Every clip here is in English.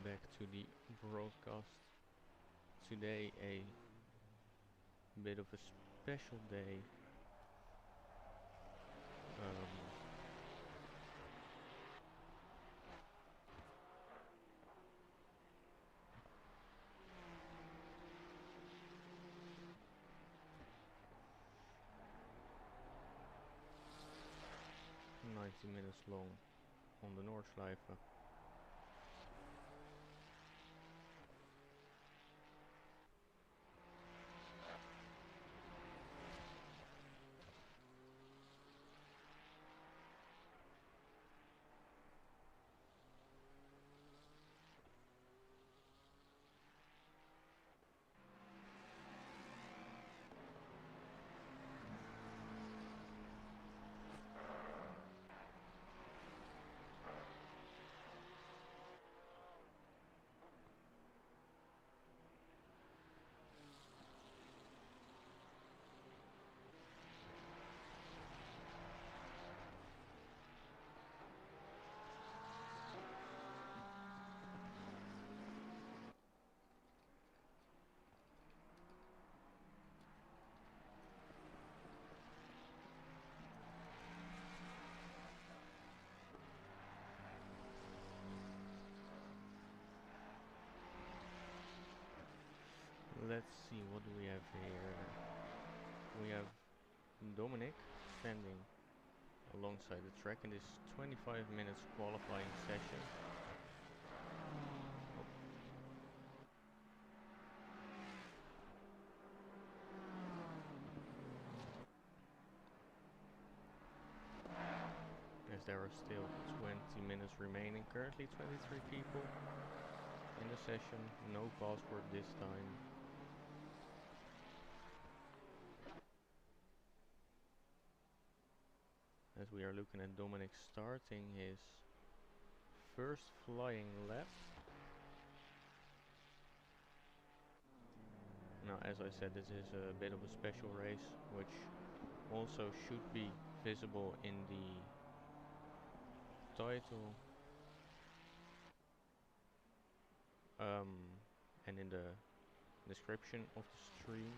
back to the broadcast. Today a bit of a special day. Um, 90 minutes long on the Nordschleife. Let's see, what do we have here? We have Dominic standing alongside the track in this 25 minutes qualifying session. As there are still 20 minutes remaining. Currently 23 people in the session, no passport this time. As we are looking at Dominic starting his first flying lap. Now, as I said, this is a bit of a special race, which also should be visible in the title and in the description of the stream.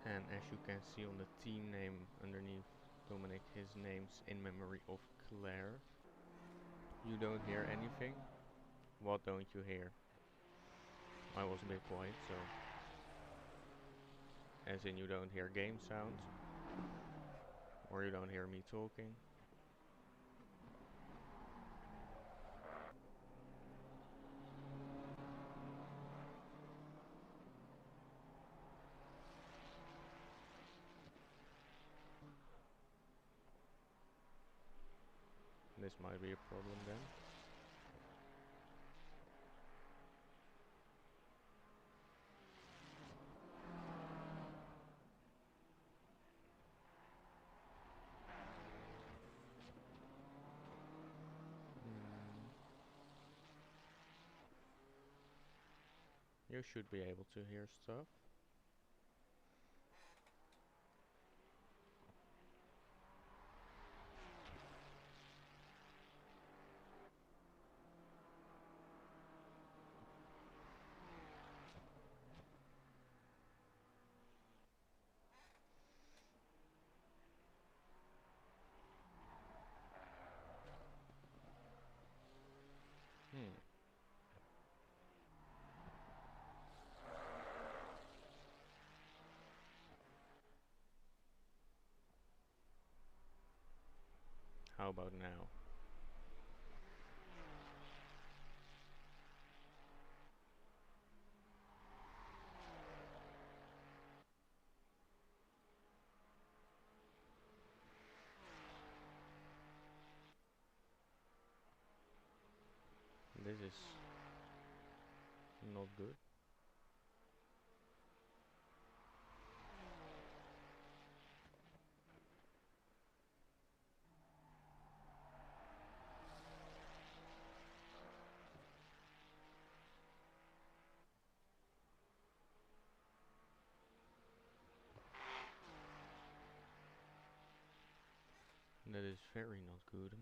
And as you can see on the team name underneath Dominic, his name's in memory of Claire. You don't hear anything? What don't you hear? I was a bit quiet, so... As in you don't hear game sounds? Or you don't hear me talking? This might be a problem then. You should be able to hear stuff. How about now? This is not good. That is very not good.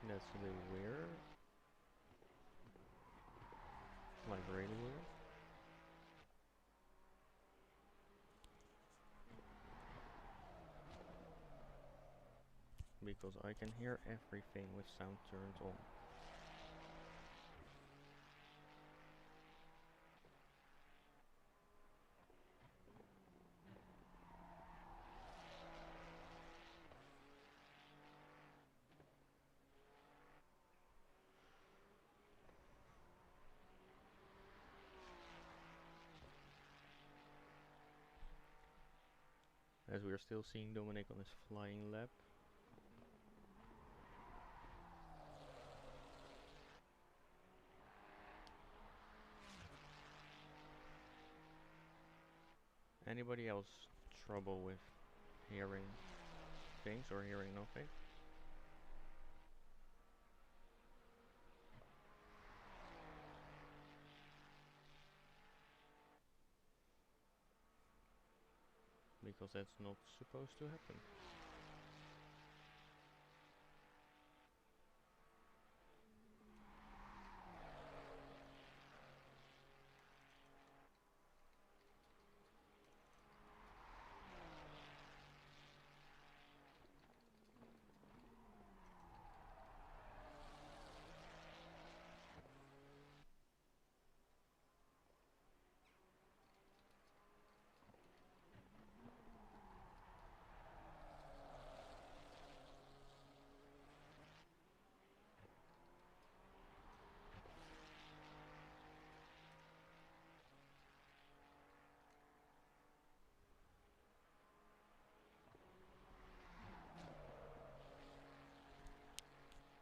That's a bit weird. Like really weird. Because I can hear everything with sound turned on. As we are still seeing Dominic on his flying lap. Anybody else trouble with hearing things or hearing nothing? Because that's not supposed to happen.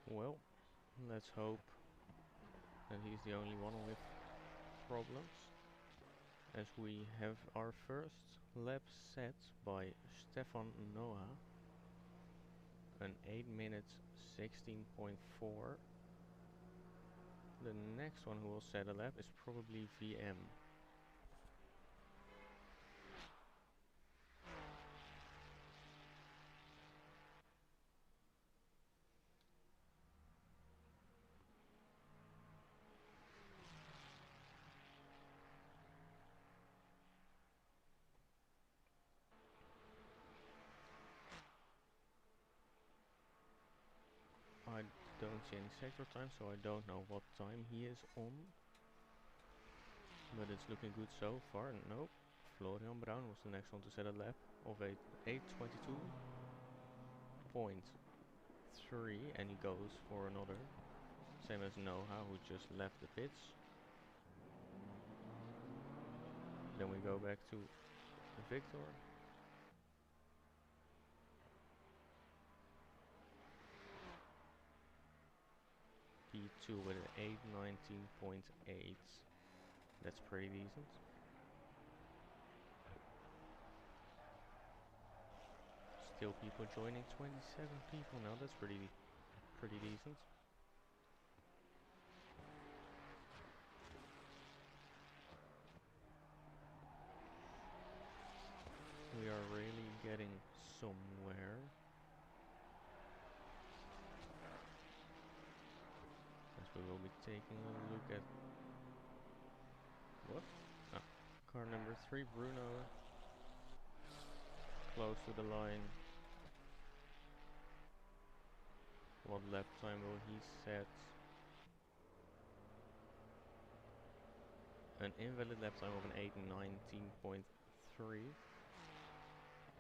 Well, let's hope that he's the only one with problems. As we have our first lap set by Stefan Noah. An 8 minutes 16.4. The next one who will set a lap is probably VM. I don't see any sector time, so I don't know what time he is on. But it's looking good so far. Nope. Florian Brown was the next one to set a lap of a 8:22.3, and he goes for another. Same as Noah, who just left the pits. Then we go back to Victor. P2 with an 8:19.8. That's pretty decent. Still people joining, 27 people now. That's pretty decent. We are really getting somewhere. As we will be taking a look at what? Ah, car number 3, Bruno. Close to the line. What lap time will he set? An invalid lap time of an 8:19.3.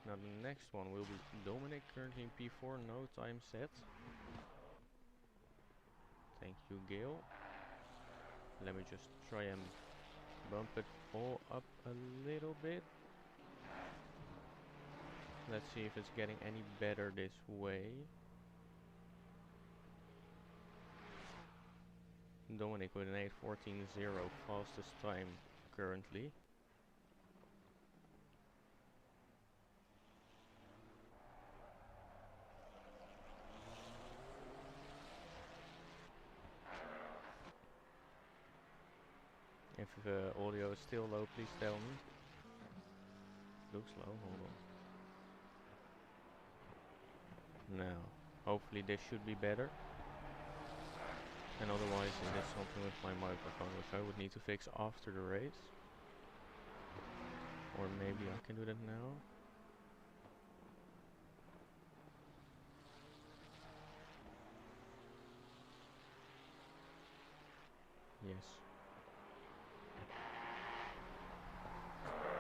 Now the next one will be Dominic, currently in P4, no time set. Thank you, Gil. Let me just try and bump it all up a little bit. Let's see if it's getting any better this way. Dominic with an 8:14.0, fastest time currently. If audio is still low, please tell me. Looks low, hold on. Now, hopefully this should be better. And otherwise it is something with my microphone which I would need to fix after the race. Or maybe I can do that now. Yes.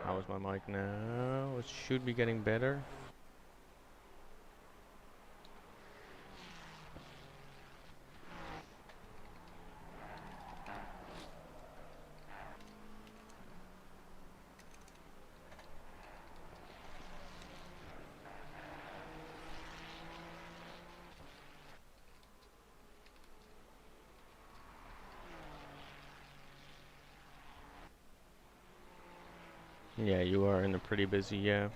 How is my mic now? It should be getting better. Yeah, you are in a pretty busy, yeah.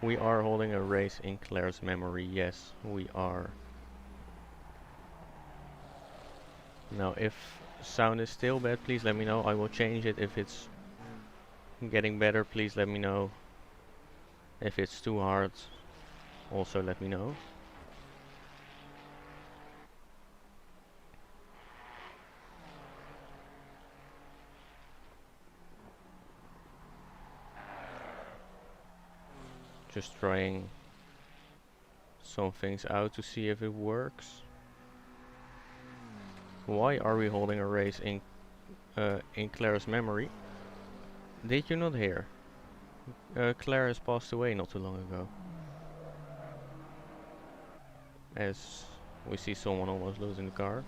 We are holding a race in Claire's memory, yes, we are. Now, if sound is still bad, please let me know. I will change it. If it's getting better, please let me know. If it's too hard, also let me know. Just trying some things out to see if it works. Why are we holding a race in Claire's memory? Did you not hear? Claire has passed away not too long ago. As we see someone almost losing the car.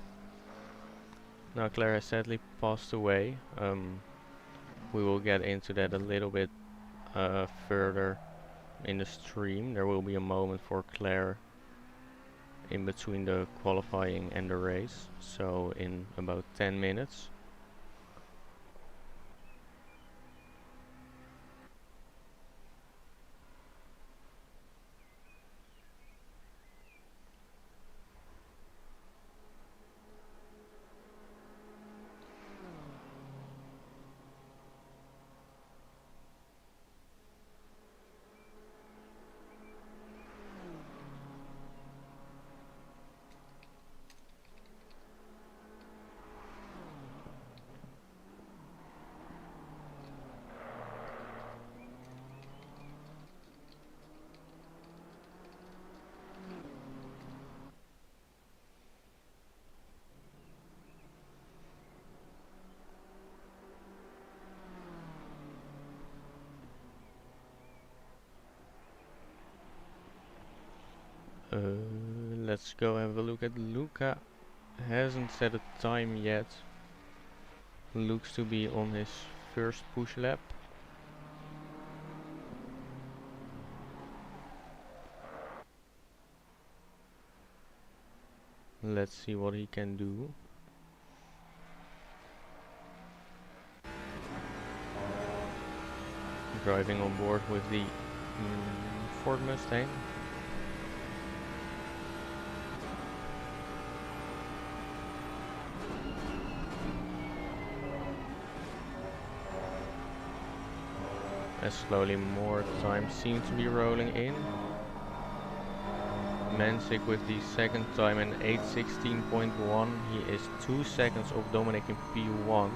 Now Claire has sadly passed away. We will get into that a little bit further in the stream. There will be a moment for Claire in between the qualifying and the race, so in about 10 minutes. Let's go have a look at Luca. Hasn't set a time yet. Looks to be on his first push lap. Let's see what he can do. Driving on board with the Ford Mustang. As slowly more time seems to be rolling in. Mansik with the second time in 8:16.1. He is 2 seconds off Dominic in P1.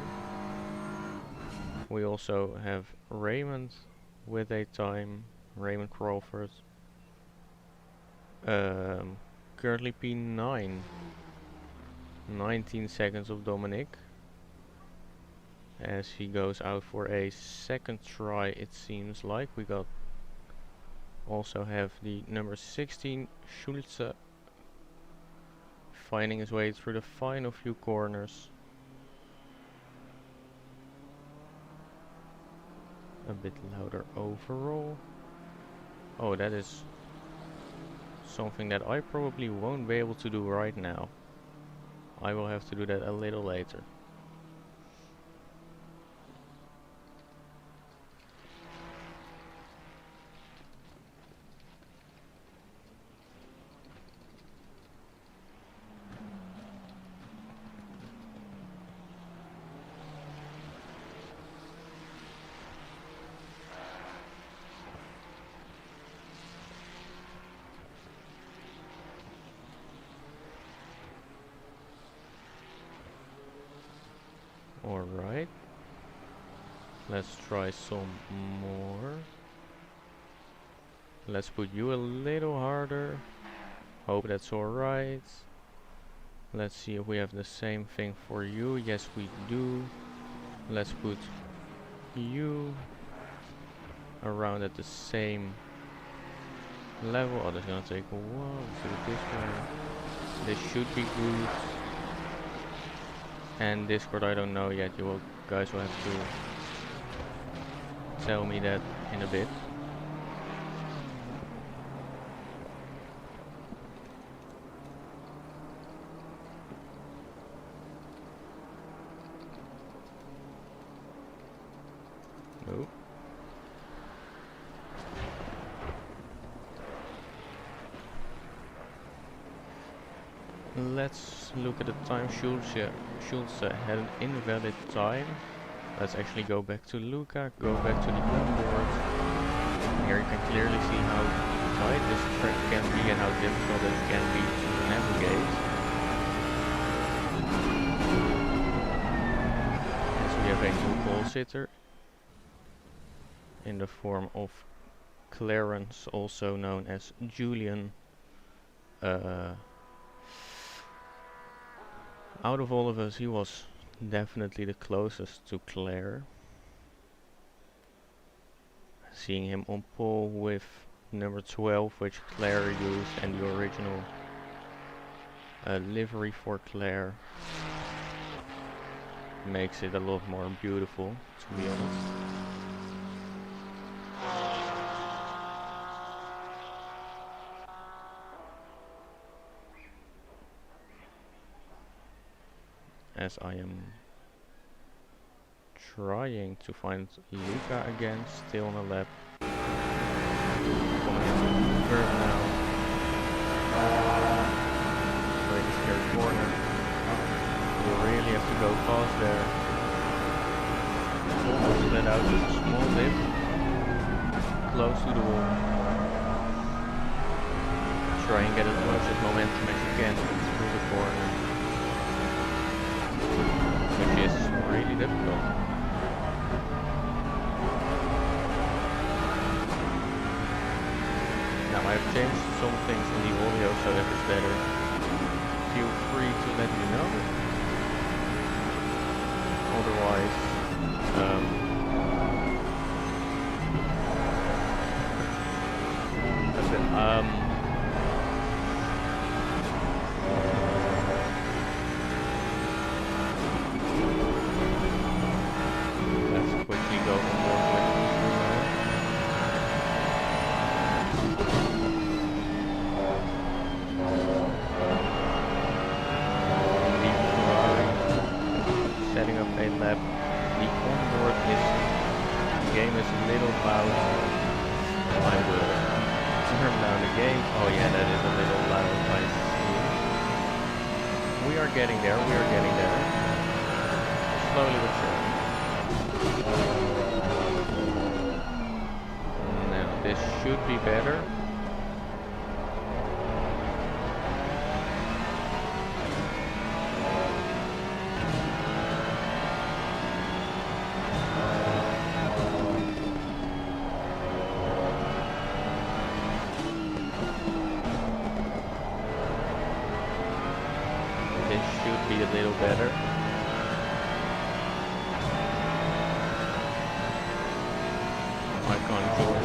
We also have Raymond with a time, Raymond Crawford. Currently P9. 19 seconds of Dominic. As he goes out for a second try, it seems like. We got also have the number 16 Schulze finding his way through the final few corners. A bit louder overall. Oh, that is something that I probably won't be able to do right now. I will have to do that a little later. Alright, let's try some more. Let's put you a little harder. Hope that's alright. Let's see if we have the same thing for you. Yes, we do. Let's put you around at the same level. Oh, that's gonna take a while. Let's do it this way. This should be good. And Discord, I don't know yet. You guys will have to tell me that in a bit. Nope. Let's look at the time. Schulze had an invalid time. Let's actually go back to Luca, go back to the onboard. Here you can clearly see how tight this track can be and how difficult it can be to navigate. As we have a new pole sitter in the form of Clarence, also known as Julian. Out of all of us, he was definitely the closest to Claire. Seeing him on pole with number 12, which Claire used, and the original livery for Claire, makes it a lot more beautiful, to be honest. As I am trying to find Luca again, still on a lap. Coming into the curve now. Very scary corner. You really have to go fast there. Almost let out just a small dip. Close to the wall. Try and get as much momentum as you can through the corner. Which is really difficult. Now I've changed some things in the audio so that it's better. Feel free to let me know. Otherwise, let's quickly go on board with setting up a lap. The onboard game is a little loud. I will turn down the game. Oh yeah, that is a little loud. I see. We are getting there. We are getting there. Slowly but surely. Now this should be better. Be a little better. I can't join.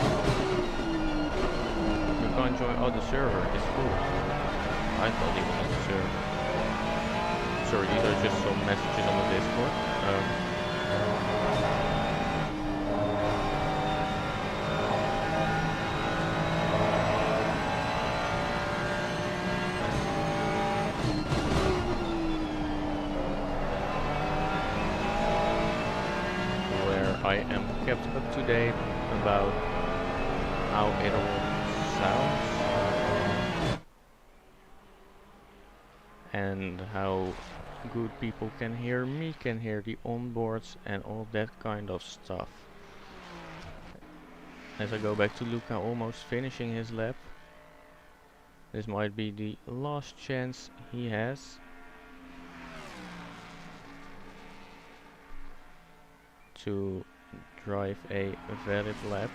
You can't join. Oh, the server is full. I thought he was on the server. sorry, these are just some messages on the Discord. Where I am kept up to date about how it all sounds and how good people can hear me, can hear the onboards and all that kind of stuff. As I go back to Luca almost finishing his lap. This might be the last chance he has. To drive a valid lap.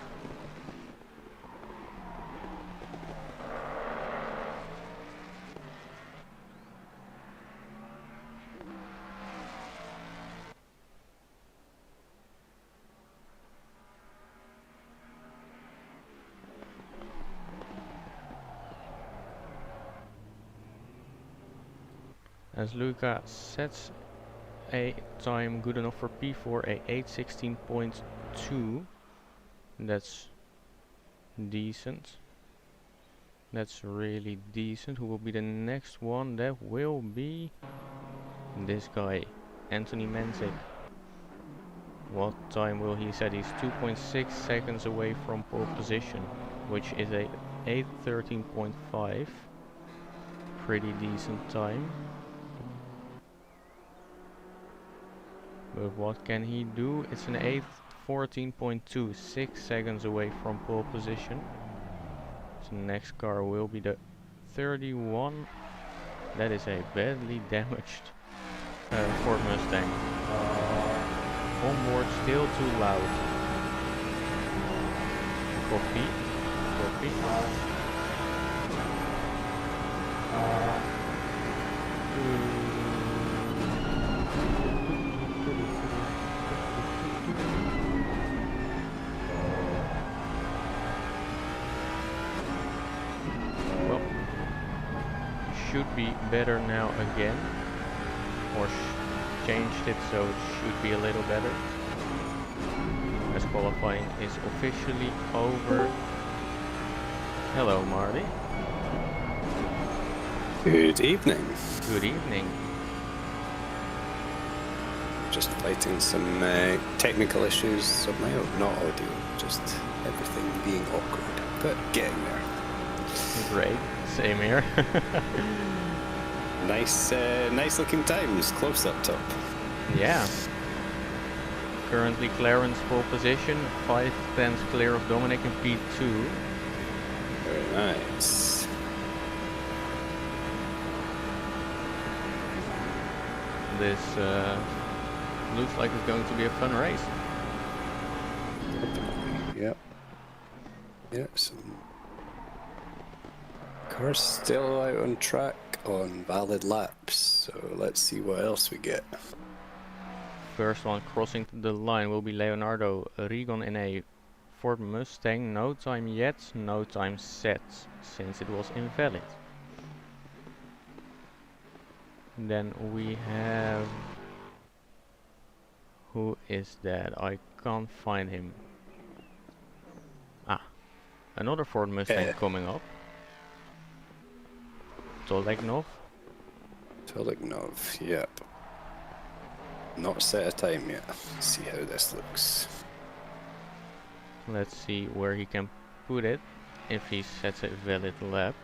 As Luca sets a time good enough for P4, a 8:16.2. That's decent. That's really decent. Who will be the next one? That will be this guy, Anthony Menzik. What time will he set? He's 2.6 seconds away from pole position, which is a 8:13.5. Pretty decent time. But what can he do? It's an 8:14.2, 6 seconds away from pole position. So next car will be the 31. That is a badly damaged Ford Mustang. Onboard still too loud. Copy. Copy. Well, should be better now again, or changed it so it should be a little better, as qualifying is officially over. Hello, Marty. Good evening. Good evening. Just fighting some technical issues of my own, not audio, just everything being awkward, but getting there. Great, same here. Nice looking times, close up top. Yeah. Currently Clarence pole position, 5/10 clear of Dominic in P2. Very nice. This looks like it's going to be a fun race. Yep. Yeah, some cars still out on track on valid laps, so let's see what else we get. First one crossing the line will be Leonardo Rigon in a Ford Mustang. No time yet, no time set, since it was invalid. Then we have... Who is that? I can't find him. Ah, another Ford Mustang coming up. Tolegnov. Tolegnov, yep. Not set a time yet. Let's see how this looks. Let's see where he can put it if he sets a valid lap.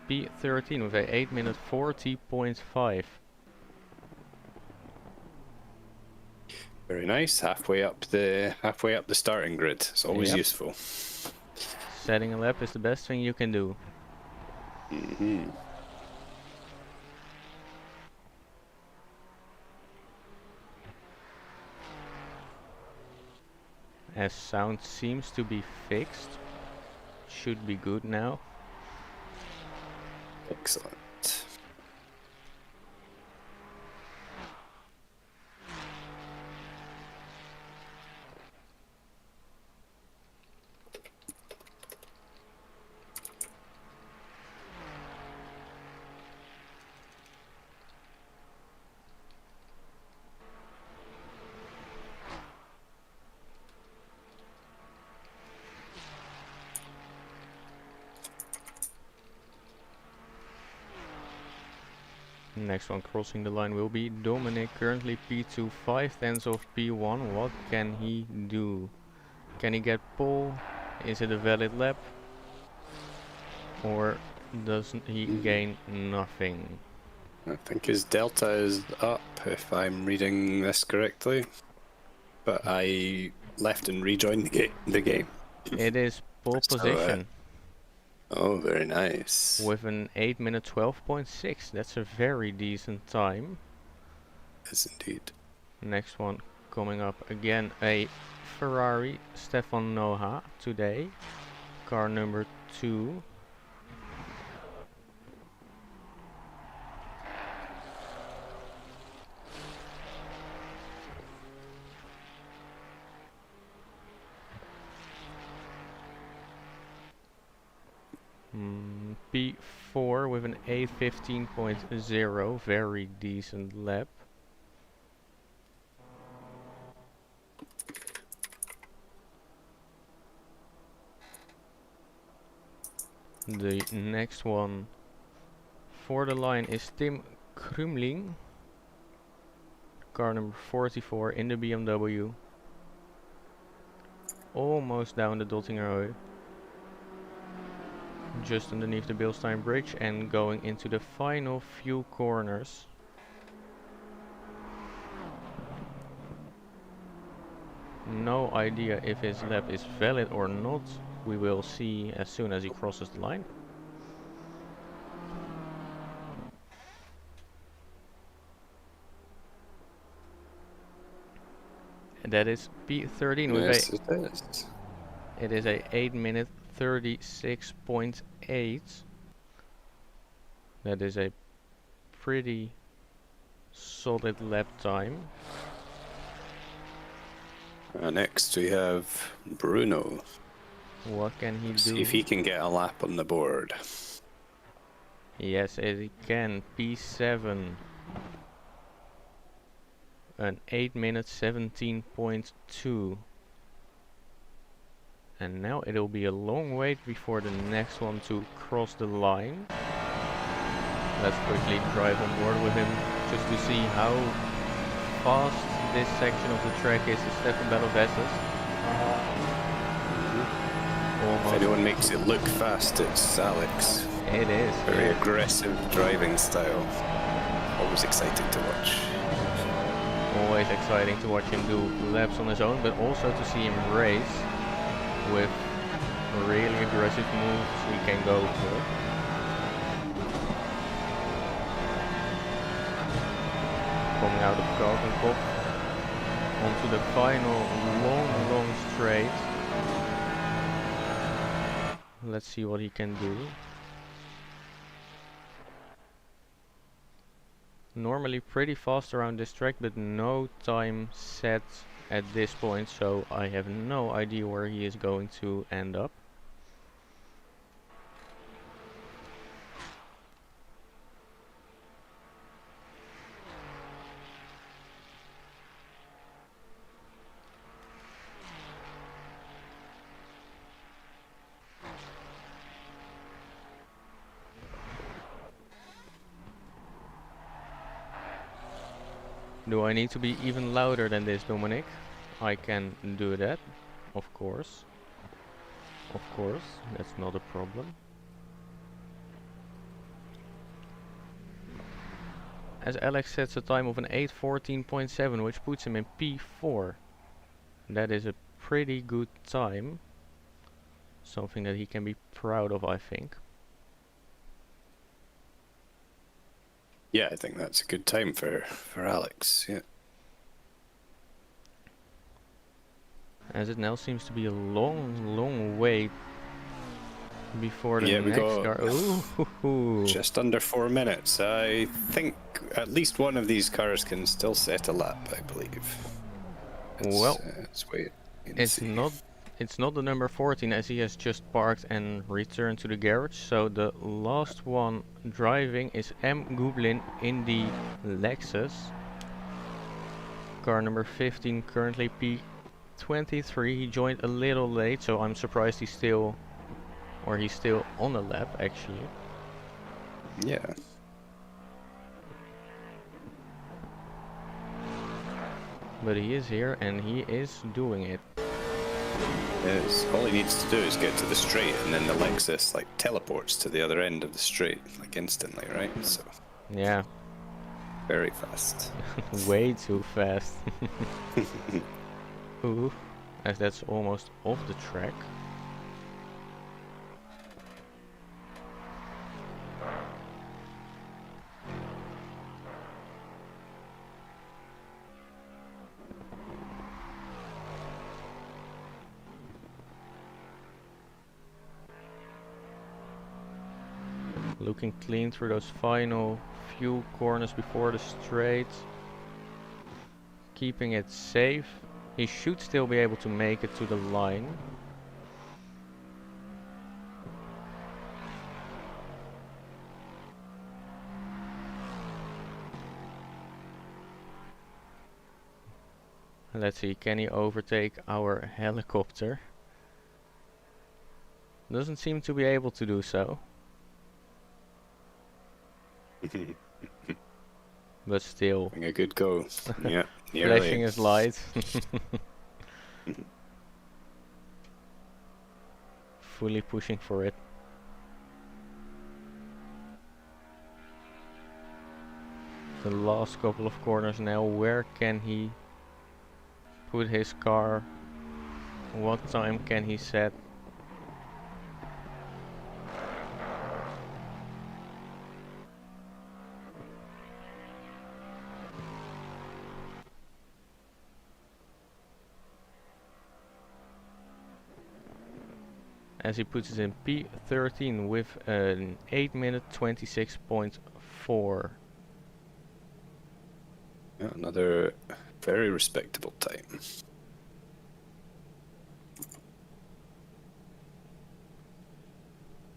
P13 with a 8:40.5. Very nice. Halfway up the starting grid. It's always useful. Setting a lap is the best thing you can do. Mm-hmm. As sound seems to be fixed, should be good now. Excellent. Next one crossing the line will be Dominic, currently P2, 5/10 of P1. What can he do? Can he get pole? Is it a valid lap? Or does he gain nothing? I think his delta is up, if I'm reading this correctly. But I left and rejoined the game. It is pole So, position oh, very nice. with an 8-minute 12.6. That's a very decent time. Yes, indeed. Next one coming up again, a Ferrari, Stefan Noha today. Car number 2. P4 with an 8:15.0, very decent lap. The next one for the line is Tim Krumling, car number 44 in the BMW. Almost down the Dottingerhöhe. Just underneath the Bilstein Bridge and going into the final few corners. No idea if his lap is valid or not. We will see as soon as he crosses the line. And that is P13 with Yes, it is. it is a 8-minute 36.8. That is a pretty solid lap time. Next we have Bruno. What can he do? See if he can get a lap on the board. Yes, it can. P7. An 8-minute 17.2. And now it'll be a long wait before the next one to cross the line. Let's quickly drive on board with him just to see how fast this section of the track is. It's Stefan Bellovesas. If anyone makes it look fast, it's Alex. It is. Very aggressive driving style. Always exciting to watch. Always exciting to watch him do laps on his own, but also to see him race with really aggressive moves he can go for. Coming out of Kalkenkop onto the final long straight. Let's see what he can do. Normally pretty fast around this track, but no time set at this point, so I have no idea where he is going to end up. Do I need to be even louder than this, Dominic? I can do that, of course. Of course, that's not a problem. As Alex sets a time of an 8:14.7, which puts him in P4. That is a pretty good time. Something that he can be proud of, I think. Yeah, I think that's a good time for Alex, yeah. As it now seems to be a long wait before the Yeah, we next got car. Ooh. just under 4 minutes. I think at least one of these cars can still set a lap, I believe. Let's wait and see. It's not the number 14, as he has just parked and returned to the garage. So the last one driving is M. Gublin in the Lexus. Car number 15, currently P23. He joined a little late, so I'm surprised he's still on a lap actually. Yeah. But he is here and he is doing it. Yes, all he needs to do is get to the straight, and then the Lexus like teleports to the other end of the straight, like instantly, right? So yeah, very fast. way too fast. Ooh, as that's almost off the track. Looking clean through those final few corners before the straight. Keeping it safe. He should still be able to make it to the line. Let's see, can he overtake our helicopter? Doesn't seem to be able to do so. But still. Having a good go. Yeah, Flashing his lights. Fully pushing for it. The last couple of corners now. Where can he put his car? What time can he set? As he puts it in P13 with an 8-minute 26.4. Yeah, another very respectable time.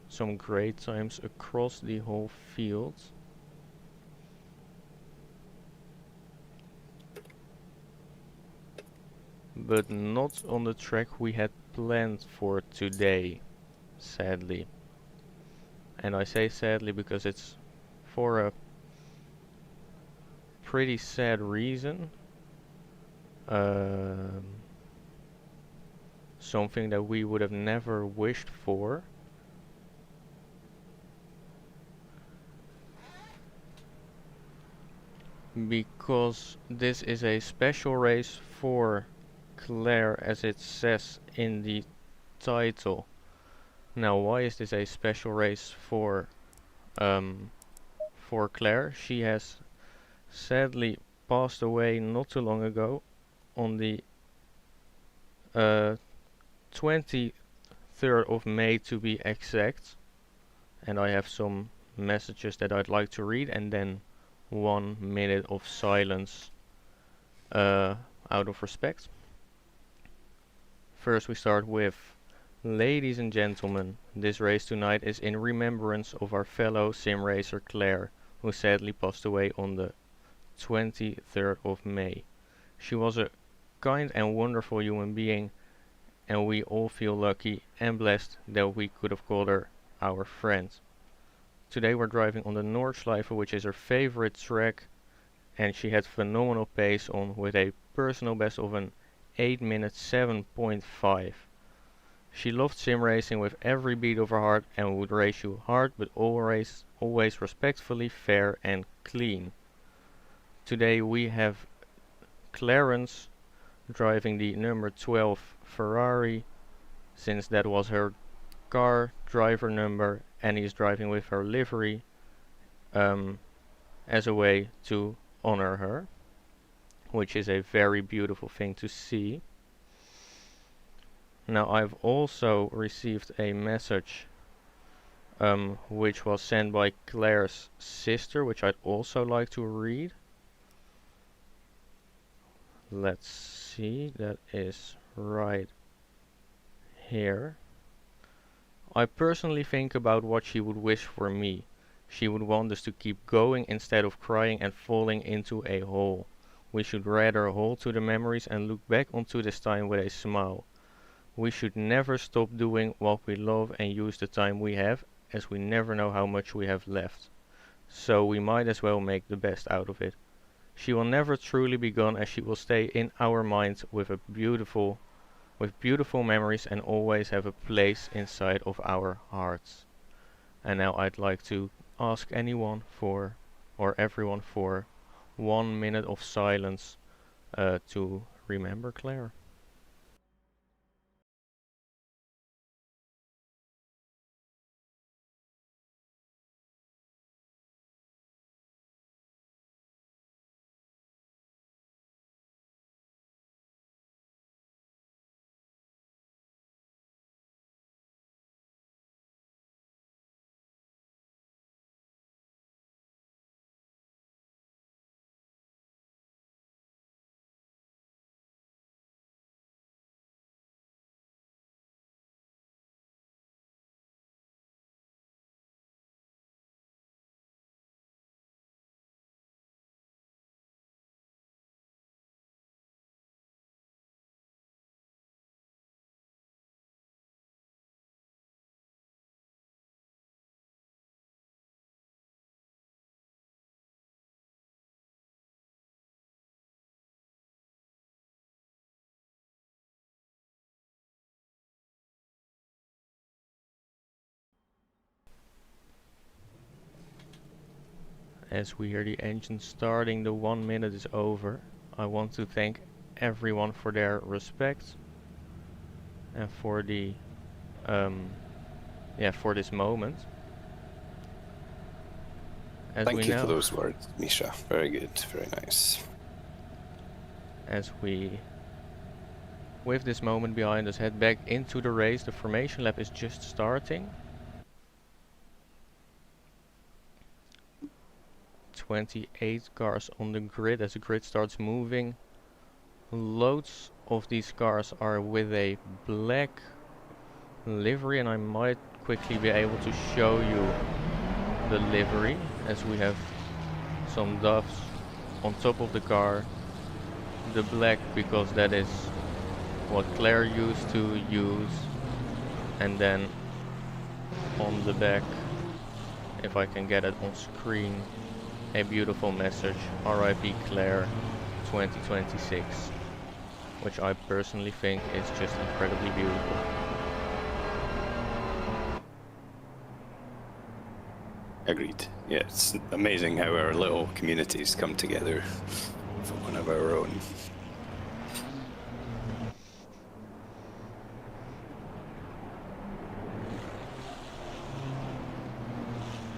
Some great times across the whole field. But not on the track we had planned for today, sadly. And I say sadly because it's for a pretty sad reason. Something that we would have never wished for. Because this is a special race for Claire, as it says in the title. Now, why is this a special race for Claire? She has sadly passed away not too long ago, on the 23rd of May to be exact. And I have some messages that I'd like to read, and then 1 minute of silence out of respect. First we start with: ladies and gentlemen, this race tonight is in remembrance of our fellow sim racer Claire, who sadly passed away on the 23rd of May. She was a kind and wonderful human being, and we all feel lucky and blessed that we could have called her our friend. Today we're driving on the Nordschleife, which is her favorite track, and she had phenomenal pace on, with a personal best of an 8-minute 7.5. She loved sim racing with every beat of her heart and would race you hard, but always respectfully, fair and clean. Today we have Clarence driving the number 12 Ferrari, since that was her car driver number, and he's driving with her livery as a way to honor her, which is a very beautiful thing to see. Now, I've also received a message which was sent by Claire's sister, which I'd also like to read. Let's see, that is right here. I personally think about what she would wish for me. She would want us to keep going instead of crying and falling into a hole. We should rather hold to the memories and look back onto this time with a smile. We should never stop doing what we love and use the time we have, as we never know how much we have left. So we might as well make the best out of it. She will never truly be gone, as she will stay in our minds with beautiful memories and always have a place inside of our hearts. And now I'd like to ask everyone for 1 minute of silence to remember Claire. As we hear the engine starting, the 1 minute is over. I want to thank everyone for their respect and for the for this moment. Thank you for those words, Misha. Very good, very nice. As we, with this moment behind us, head back into the race. The formation lap is just starting. 28 cars on the grid. As the grid starts moving, loads of these cars are with a black livery, and I might quickly be able to show you the livery, as we have some doves on top of the car. The black because that is what Claire used to use, and then on the back, if I can get it on screen, a beautiful message, RIP Claire 2026, which I personally think is just incredibly beautiful. Agreed. Yeah, it's amazing how our little communities come together for one of our own.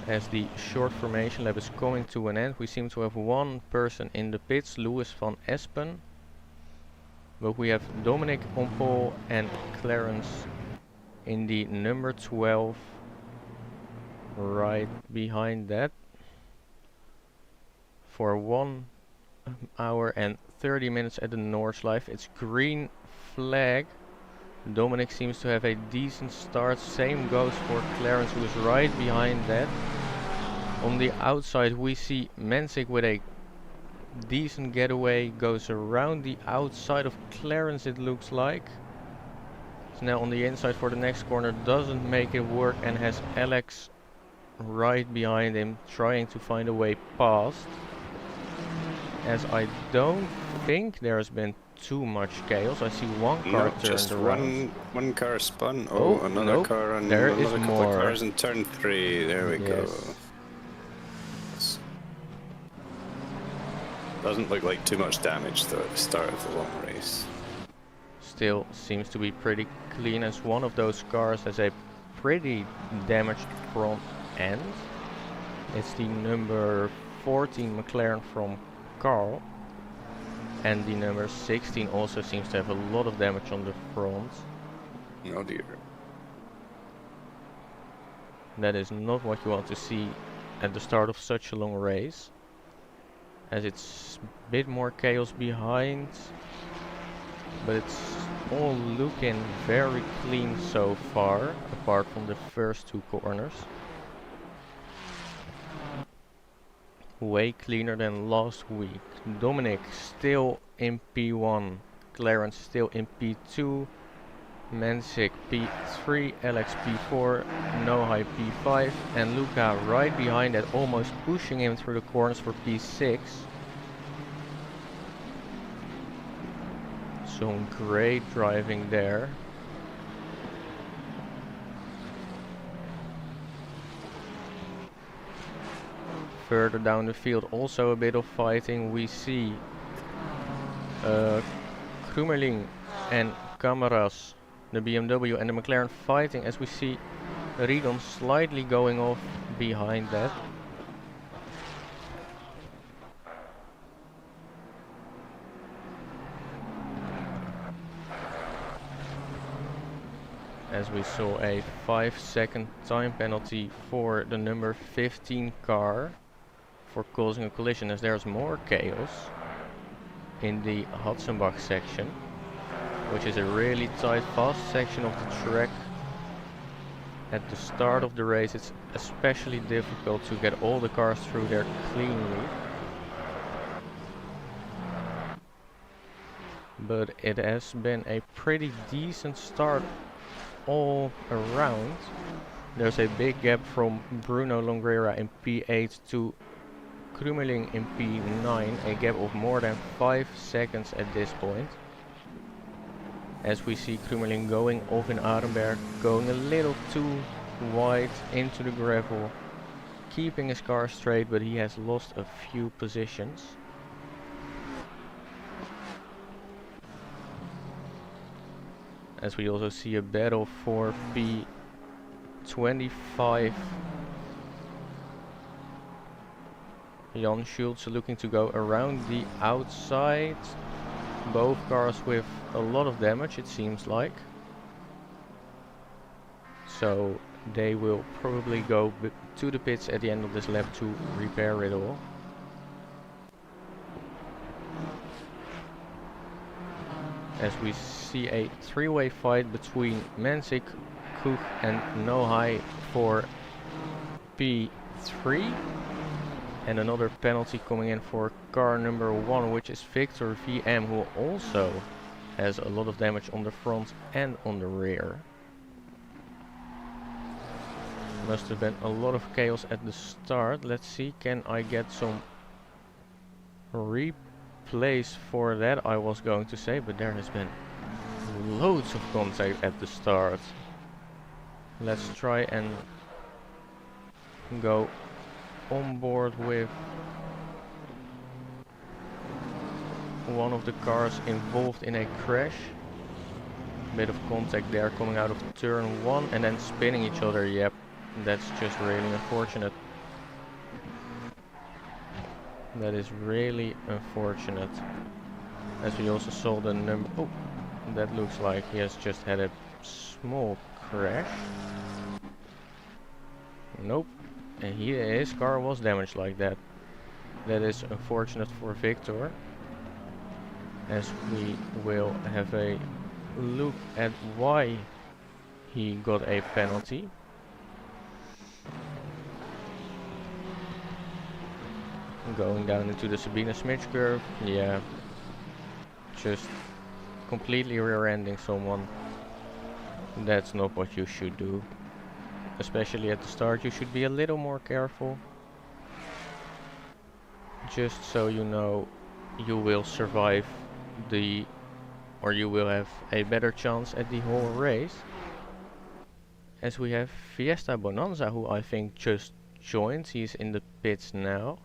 As the short formation lap is coming to an end, we seem to have one person in the pits, Louis van Espen. But we have Dominic on pole and Clarence in the number 12 right behind that. For 1 hour and 30 minutes at the Nordschleife. It's green flag. Dominic seems to have a decent start. Same goes for Clarence, who is right behind that. On the outside we see Mensik with a decent getaway, goes around the outside of Clarence, it looks like. It's now on the inside for the next corner, doesn't make it work, and has Alex right behind him trying to find a way past. As I don't think there's been too much chaos. I see one car turned around. One car spun. Oh, another car and there another is couple more. of cars in turn 3. There we go. Doesn't look like too much damage though at the start of the long race. Still seems to be pretty clean, as one of those cars has a pretty damaged front end. It's the number 14 McLaren from Carl. And the number 16 also seems to have a lot of damage on the front. Oh dear. That is not what you want to see at the start of such a long race, as it's a bit more chaos behind, but it's all looking very clean so far, apart from the first 2 corners. Way cleaner than last week. Dominic still in P1, Clarence still in P2, Mensik P3, Alex P4, Nohai P5, and Luca right behind that, almost pushing him through the corners for P6. Some great driving there. Further down the field, also a bit of fighting. We see Krummerling and Cameras, the BMW and the McLaren fighting, as we see Riedon slightly going off behind that. As we saw a 5-second time penalty for the number 15 car for causing a collision, as there's more chaos in the Hudson-Bach section, which is a really tight, fast section of the track. At the start of the race, it's especially difficult to get all the cars through there cleanly. But it has been a pretty decent start all around. There's a big gap from Bruno Longrera in P8 to Krummerling in P9, a gap of more than 5 seconds at this point. As we see Krummerling going off in Arenberg, going a little too wide into the gravel, keeping his car straight, but he has lost a few positions. As we also see a battle for P25. Jan Schultz looking to go around the outside. Both cars with a lot of damage, it seems like. So they will probably go to the pits at the end of this lap to repair it all. As we see a three-way fight between Mensik, Koch and Nohai for P3. And another penalty coming in for car number 1, which is Victor VM, who also has a lot of damage on the front and on the rear. Must have been a lot of chaos at the start. Let's see, can I get some replays for that, I was going to say, but there has been loads of contact at the start. Let's try and go on board with one of the cars involved in a crash. Bit of contact there coming out of turn 1 and then spinning each other. Yep, that's just really unfortunate. That is really unfortunate. As we also saw the number... Oh, that looks like he has just had a small crash. Nope. And his car was damaged like that. That is unfortunate for Victor. As we will have a look at why he got a penalty. Going down into the Sabine Smith curve. Yeah. Just completely rear-ending someone. That's not what you should do. Especially at the start, you should be a little more careful. Just so you know, you will survive or you will have a better chance at the whole race. As we have Fiesta Bonanza, who I think just joined. He's in the pits now.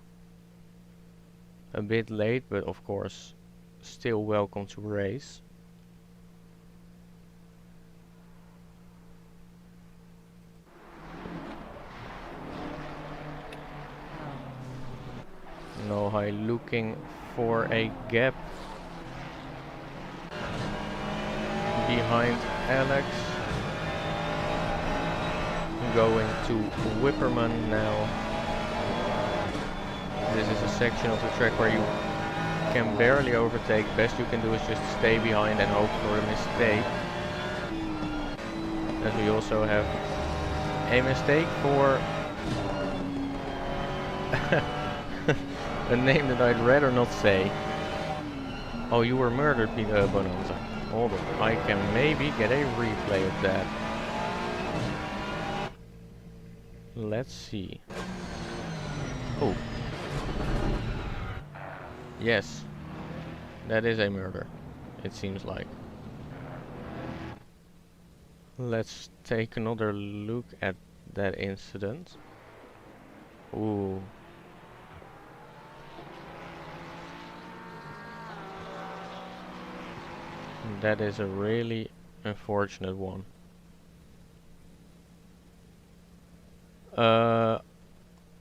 A bit late, but of course still welcome to race. Nohai looking for a gap behind Alex. Going to Whipperman now. This is a section of the track where you can barely overtake. Best you can do is just stay behind and hope for a mistake. As we also have a mistake for a name that I'd rather not say. Oh, you were murdered, Peter Bonanza. Hold on, I can maybe get a replay of that. Let's see. Oh. Yes. That is a murder. it seems like. Let's take another look at that incident. Ooh. That is a really unfortunate one.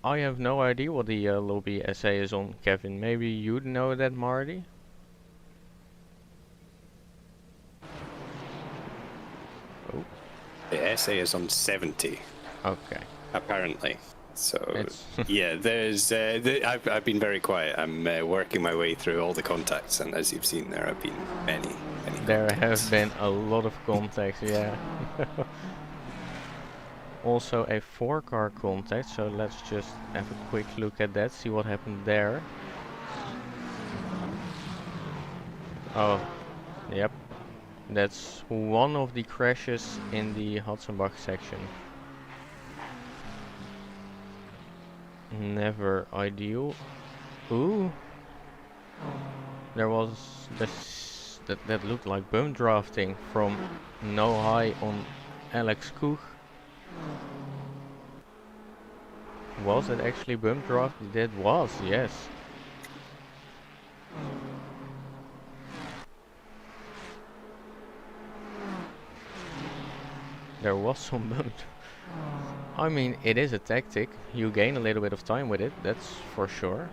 I have no idea what the lobby essay is on, Kevin. Maybe you'd know that, Marty? Oh. The essay is on 70. Okay. Apparently. So, yeah, there's... I've been very quiet. I'm working my way through all the contacts, and as you've seen, there have been many there contacts. have been a lot of contacts, yeah. Also a 4-car contact, so let's just have a quick look at that, see what happened there. Oh, yep. That's one of the crashes in the Hudson-Bach section. Never ideal. Ooh. There was this that looked like bump drafting from no high on Alex Koch. Was it actually bump draft? That was, yes. There was some bump. I mean, it is a tactic. You gain a little bit of time with it, that's for sure.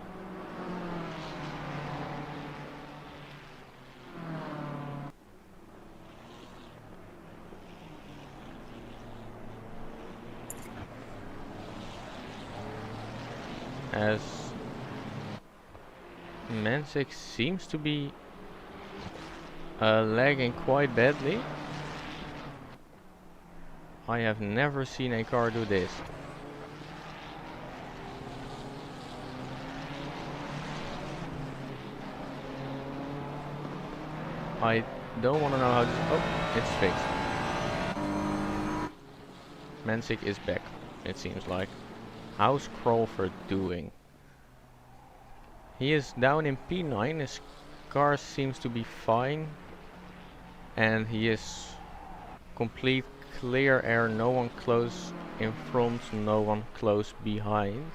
As Mansik seems to be lagging quite badly. I have never seen a car do this. I don't want to know how to... Oh, it's fixed. Mansik is back, it seems like. How's Crawford doing? He is down in P9, his car seems to be fine. And he is complete clear air, no one close in front, no one close behind.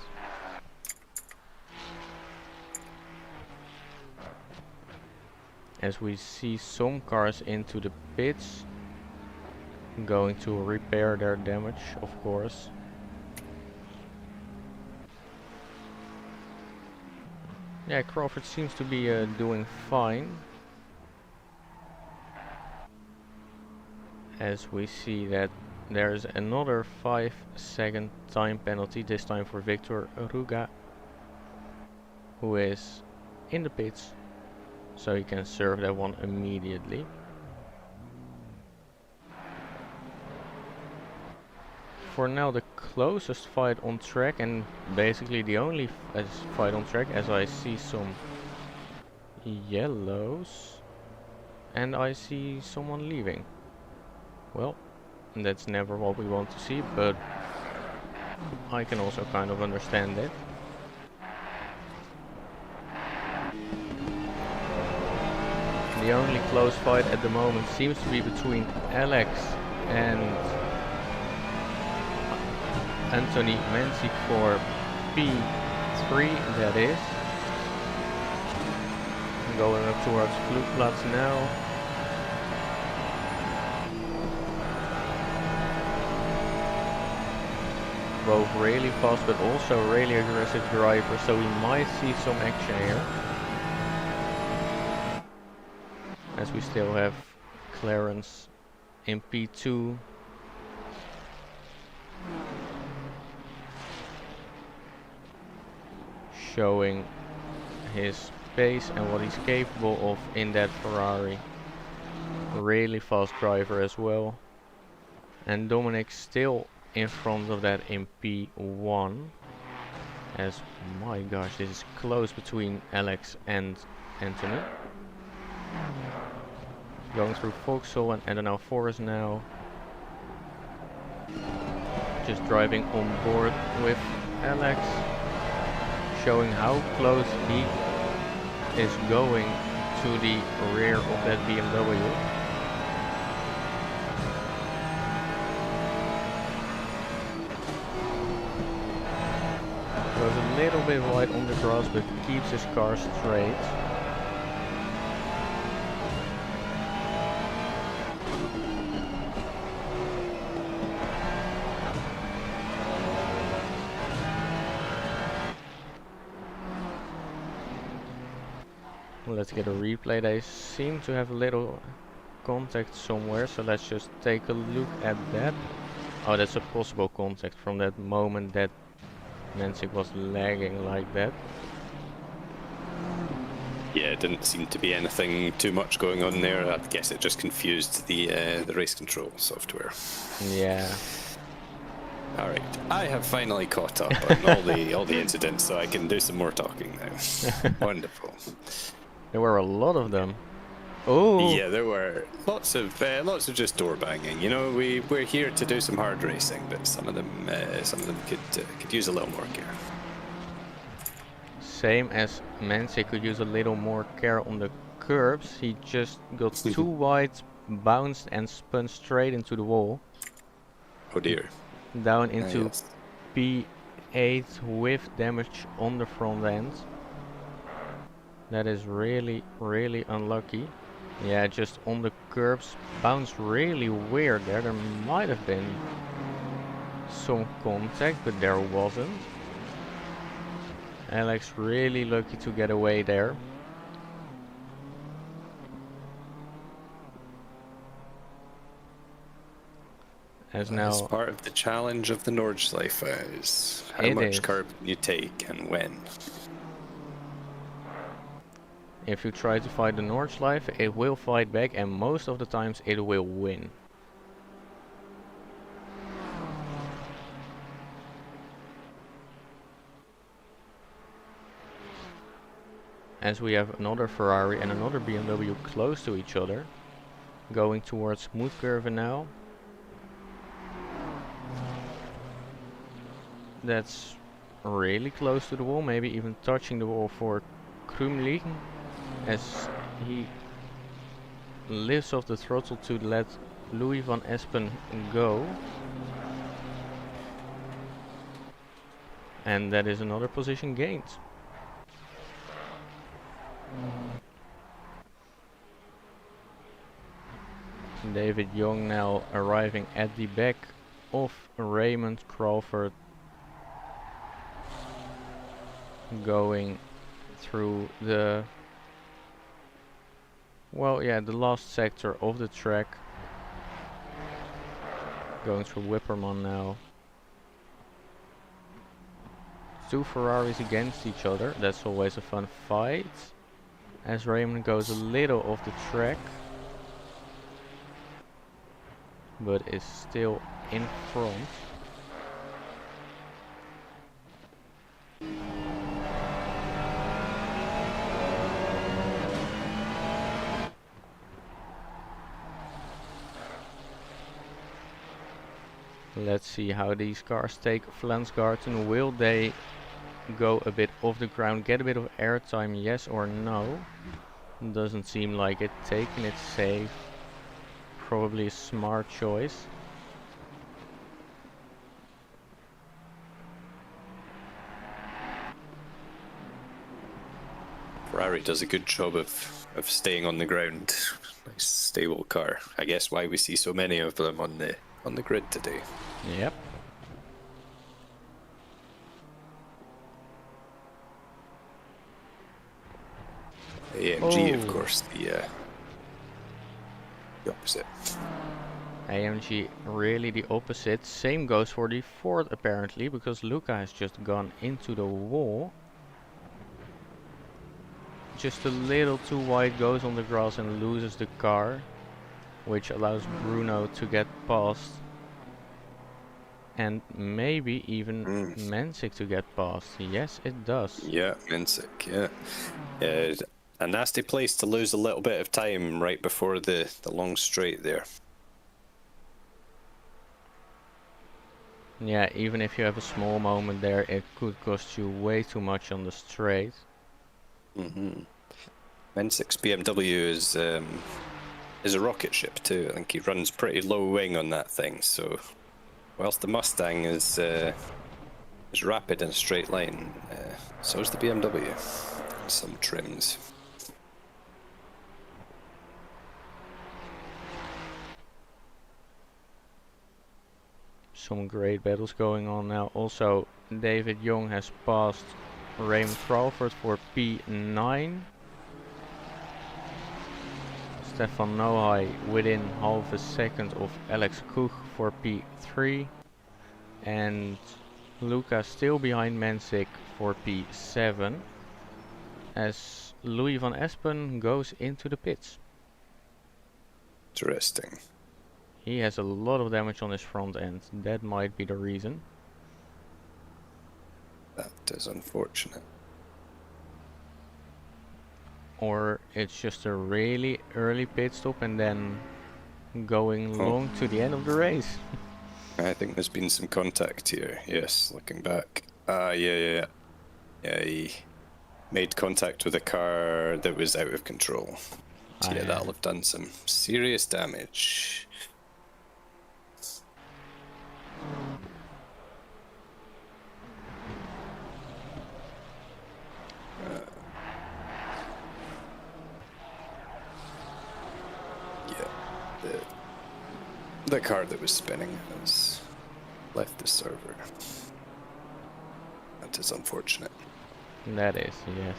As we see some cars into the pits, going to repair their damage, of course. Yeah, Crawford seems to be doing fine. As we see that there's another 5-second time penalty, this time for Victor Ruga, who is in the pits, so he can serve that one immediately. For now, the closest fight on track, and basically the only fight on track, as I see some yellows and I see someone leaving. Well, that's never what we want to see, but I can also kind of understand it. The only close fight at the moment seems to be between Alex and Anthony Mansik for P3, that is. Going up towards Flugplatz now. Both really fast but also really aggressive drivers, so we might see some action here. As we still have Clarence in P2. Showing his pace and what he's capable of in that Ferrari. Really fast driver as well. And Dominic still in front of that in P1. As, my gosh, this is close between Alex and Anthony. Going through Vauxhall and Adenauer Forest now. Just driving on board with Alex. Showing how close he is going to the rear of that BMW. Goes a little bit wide on the grass, but keeps his car straight. Let's get a replay. They seem to have a little contact somewhere, so let's just take a look at that. Oh, that's a possible contact from that moment that Mensik was lagging like that. Yeah, it didn't seem to be anything too much going on there. I guess it just confused the race control software. Yeah. All right, I have finally caught up on all the incidents, so I can do some more talking now. Wonderful. There were a lot of them. Oh. Yeah, there were lots of just door banging. You know, we're here to do some hard racing, but some of them could use a little more care. Same as Mensik could use a little more care on the curbs. He just got too wide, bounced and spun straight into the wall. Oh dear. Down into Yes. P8 with damage on the front end. That is really, really unlucky. Yeah, just on the curbs, bounced really weird there. There might have been some contact, but there wasn't. Alex really lucky to get away there. As now, It's part of the challenge of the Nordschleife is how much curb you take and when. if you try to fight the Nordschleife, it will fight back, and most of the times it will win. As we have another Ferrari and another BMW close to each other, going towards smooth curve now. That's really close to the wall, maybe even touching the wall for Krumlich, as he lifts off the throttle to let Louis van Espen go. And that is another position gained. David Young now arriving at the back of Raymond Crawford, going through the the last sector of the track, going through Wipperman now. Two Ferraris against each other, that's always a fun fight, as Raymond goes a little off the track, but is still in front. Let's see how these cars take Flensgarten. Will they go a bit off the ground, get a bit of airtime, yes or no? Doesn't seem like it. Taking it safe, probably a smart choice. Ferrari does a good job of staying on the ground. Nice stable car. I guess why we see so many of them on the grid today. Yep. AMG, of course, the opposite. AMG really the opposite. Same goes for the Ford apparently, because Luca has just gone into the wall. Just a little too wide, goes on the grass and loses the car, which allows Bruno to get past. And maybe even Mensik to get past. Yes, it does. Yeah, Mensik, yeah. A nasty place to lose a little bit of time right before the long straight there. Yeah, even if you have a small moment there, it could cost you way too much on the straight. Mm-hmm. Mensik's BMW is a rocket ship too. I think he runs pretty low wing on that thing. So, whilst the Mustang is rapid in a straight line, so is the BMW. Some trims. Some great battles going on now. Also, David Young has passed Raymond Crawford for P9. Stefan Nohai within half a second of Alex Koch for P3. And Luca still behind Mensik for P7. As Louis van Espen goes into the pits. Interesting. He has a lot of damage on his front end. That might be the reason. That is unfortunate. Or it's just a really early pit stop and then going long to the end of the race. I think there's been some contact here. Yes, looking back. Yeah, he made contact with a car that was out of control. So yeah, that'll have done some serious damage. The car that was spinning has left the server. That is unfortunate. That is, yes.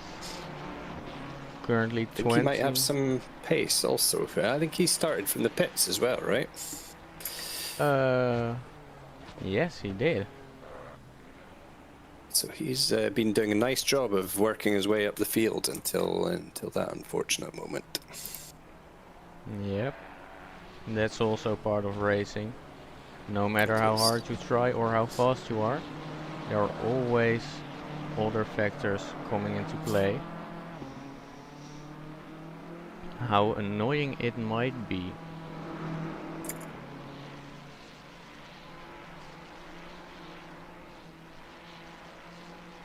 Currently I think 20. he might have some pace also. I think he started from the pits as well, right? Yes, he did. So he's been doing a nice job of working his way up the field until that unfortunate moment. Yep. That's also part of racing. No matter how hard you try or how fast you are, there are always other factors coming into play. How annoying it might be.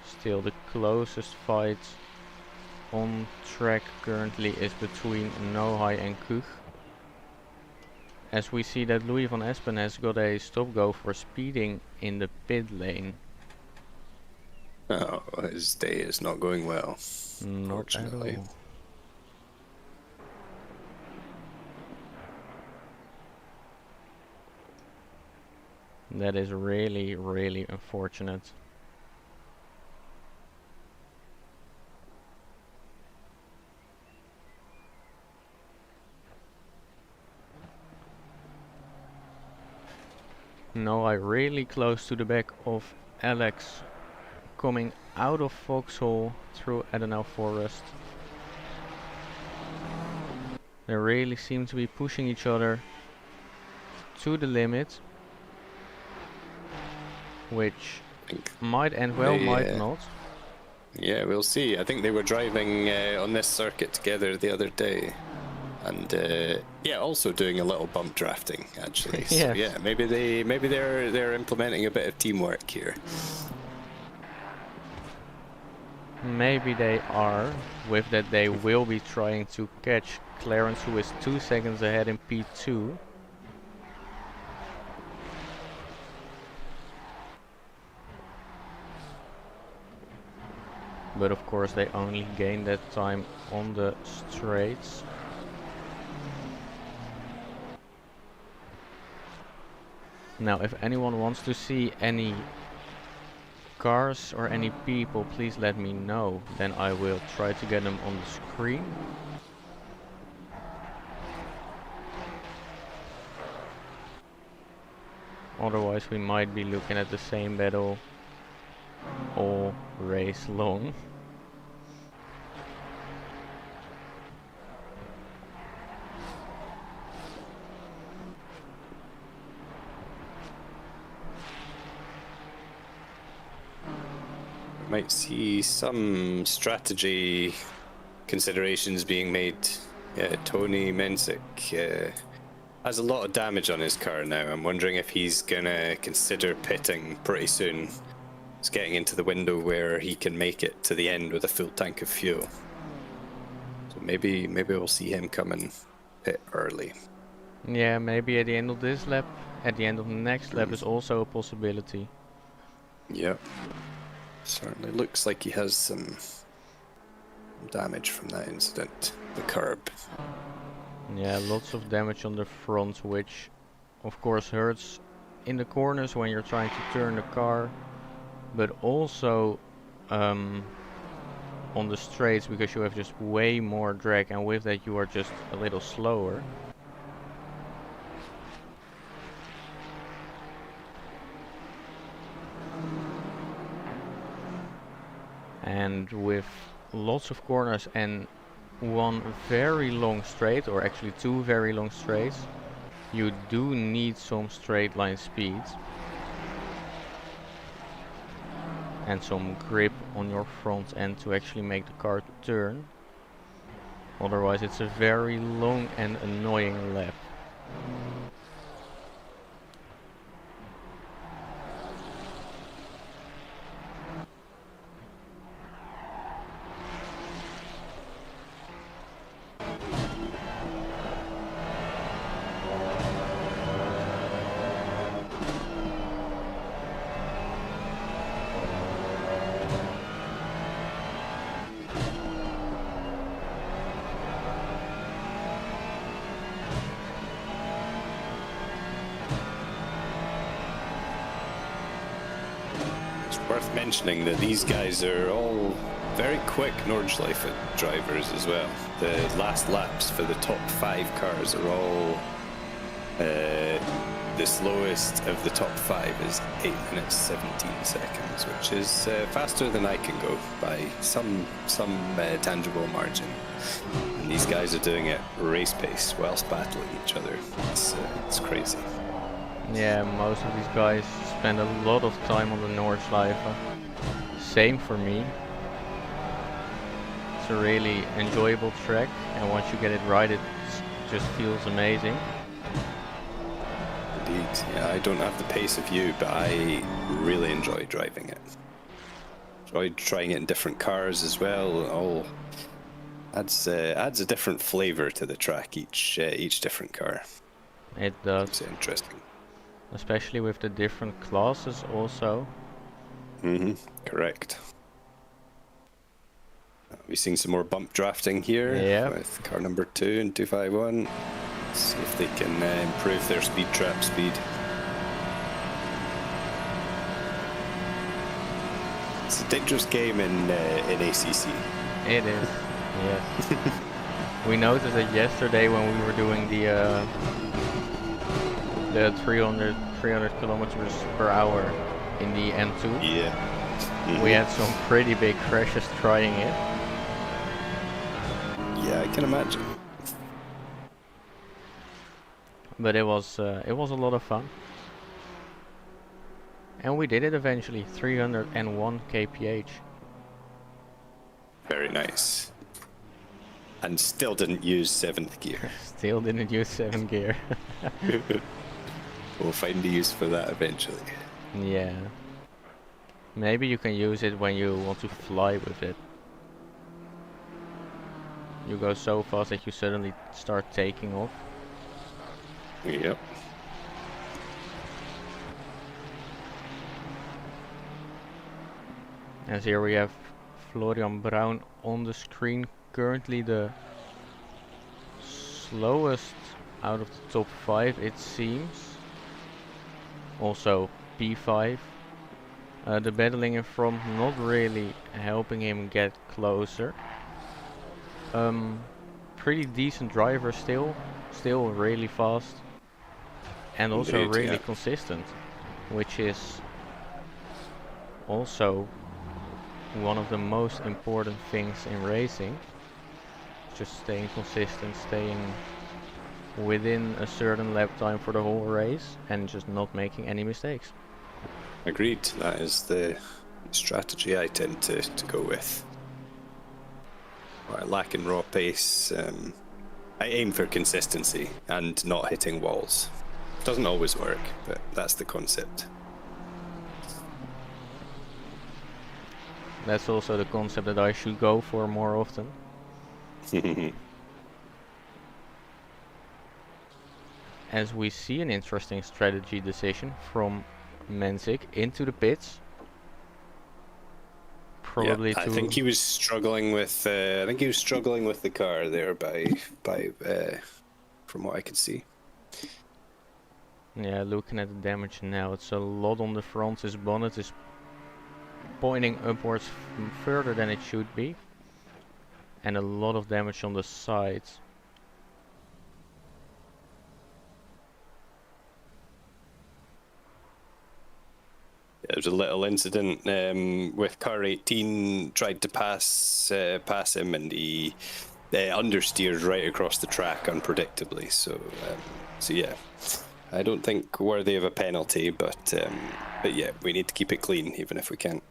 Still, the closest fight on track currently is between Nohai and Koch. As we see that Louis van Espen has got a stop go for speeding in the pit lane. Oh, his day is not going well. Not at all. That is really, really unfortunate. No, I really close to the back of Alex, coming out of Vauxhall through Adenau Forest. They really seem to be pushing each other to the limit, which might end well, might not. Yeah, we'll see. I think they were driving on this circuit together the other day. And yeah, also doing a little bump drafting actually. So Yes. yeah, maybe they're implementing a bit of teamwork here. Maybe they are. With that, they will be trying to catch Clarence, who is 2 seconds ahead in P2. But of course, they only gain that time on the straights. Now, if anyone wants to see any cars or any people, please let me know. Then I will try to get them on the screen. Otherwise, we might be looking at the same battle all race long. Might see some strategy considerations being made. Yeah, Tony Mensik has a lot of damage on his car now. I'm wondering if he's gonna consider pitting pretty soon. He's getting into the window where he can make it to the end with a full tank of fuel. So Maybe we'll see him coming pit early. Yeah, maybe at the end of this lap, at the end of the next lap is also a possibility. Yep. Certainly looks like he has some damage from that incident. The curb. Yeah, lots of damage on the front, which of course hurts in the corners when you're trying to turn the car, but also on the straights because you have just way more drag, and with that you are just a little slower. And with lots of corners and one very long straight, or actually two very long straights, you do need some straight line speed and some grip on your front end to actually make the car turn. Otherwise it's a very long and annoying lap. Worth mentioning that these guys are all very quick Nordschleife drivers as well. The last laps for the top 5 cars are all the slowest of the top 5 is 8 minutes 17 seconds, which is faster than I can go by some tangible margin. And these guys are doing it race pace whilst battling each other. It's crazy. Yeah, most of these guys spend a lot of time on the Nordschleife. Same for me. It's a really enjoyable track, and once you get it right, it just feels amazing. Indeed, yeah, I don't have the pace of you, but I really enjoy driving it. Enjoy trying it in different cars as well. All adds a different flavour to the track, each different car. It does. It's interesting. Especially with the different classes also. Correct. We've seen some more bump drafting here with car number 2 and 251. Let's see if they can improve their speed trap speed. It's a dangerous game in ACC. It is, yes. We noticed it yesterday when we were doing the 300 kilometers per hour in the M2. Yeah. We had some pretty big crashes trying it. Yeah, I can imagine. But it was a lot of fun. And we did it eventually, 301 kph. Very nice. And still didn't use 7th gear. Still didn't use 7th gear. We'll find a use for that eventually. Yeah. Maybe you can use it when you want to fly with it. You go so fast that you suddenly start taking off. Yep. As here we have Florian Braun on the screen, currently the slowest out of the top 5 it seems. Also P5. The battling in front not really helping him get closer. Pretty decent driver still really fast. And also Indeed, really yeah. consistent, which is also one of the most important things in racing. Just staying consistent, staying within a certain lap time for the whole race and just not making any mistakes. Agreed. That is the strategy I tend to go with. While lacking raw pace, I aim for consistency and not hitting walls. Doesn't always work, but that's the concept. That's also the concept that I should go for more often. As we see an interesting strategy decision from Menzik into the pits. Probably I think he was struggling with. I think he was struggling with the car there from what I could see. Yeah, looking at the damage now, it's a lot on the front. His bonnet is pointing upwards further than it should be, and a lot of damage on the sides. There was a little incident with car 18 tried to pass him, and he understeered right across the track unpredictably. So yeah, I don't think worthy of a penalty, but yeah, we need to keep it clean, even if we can't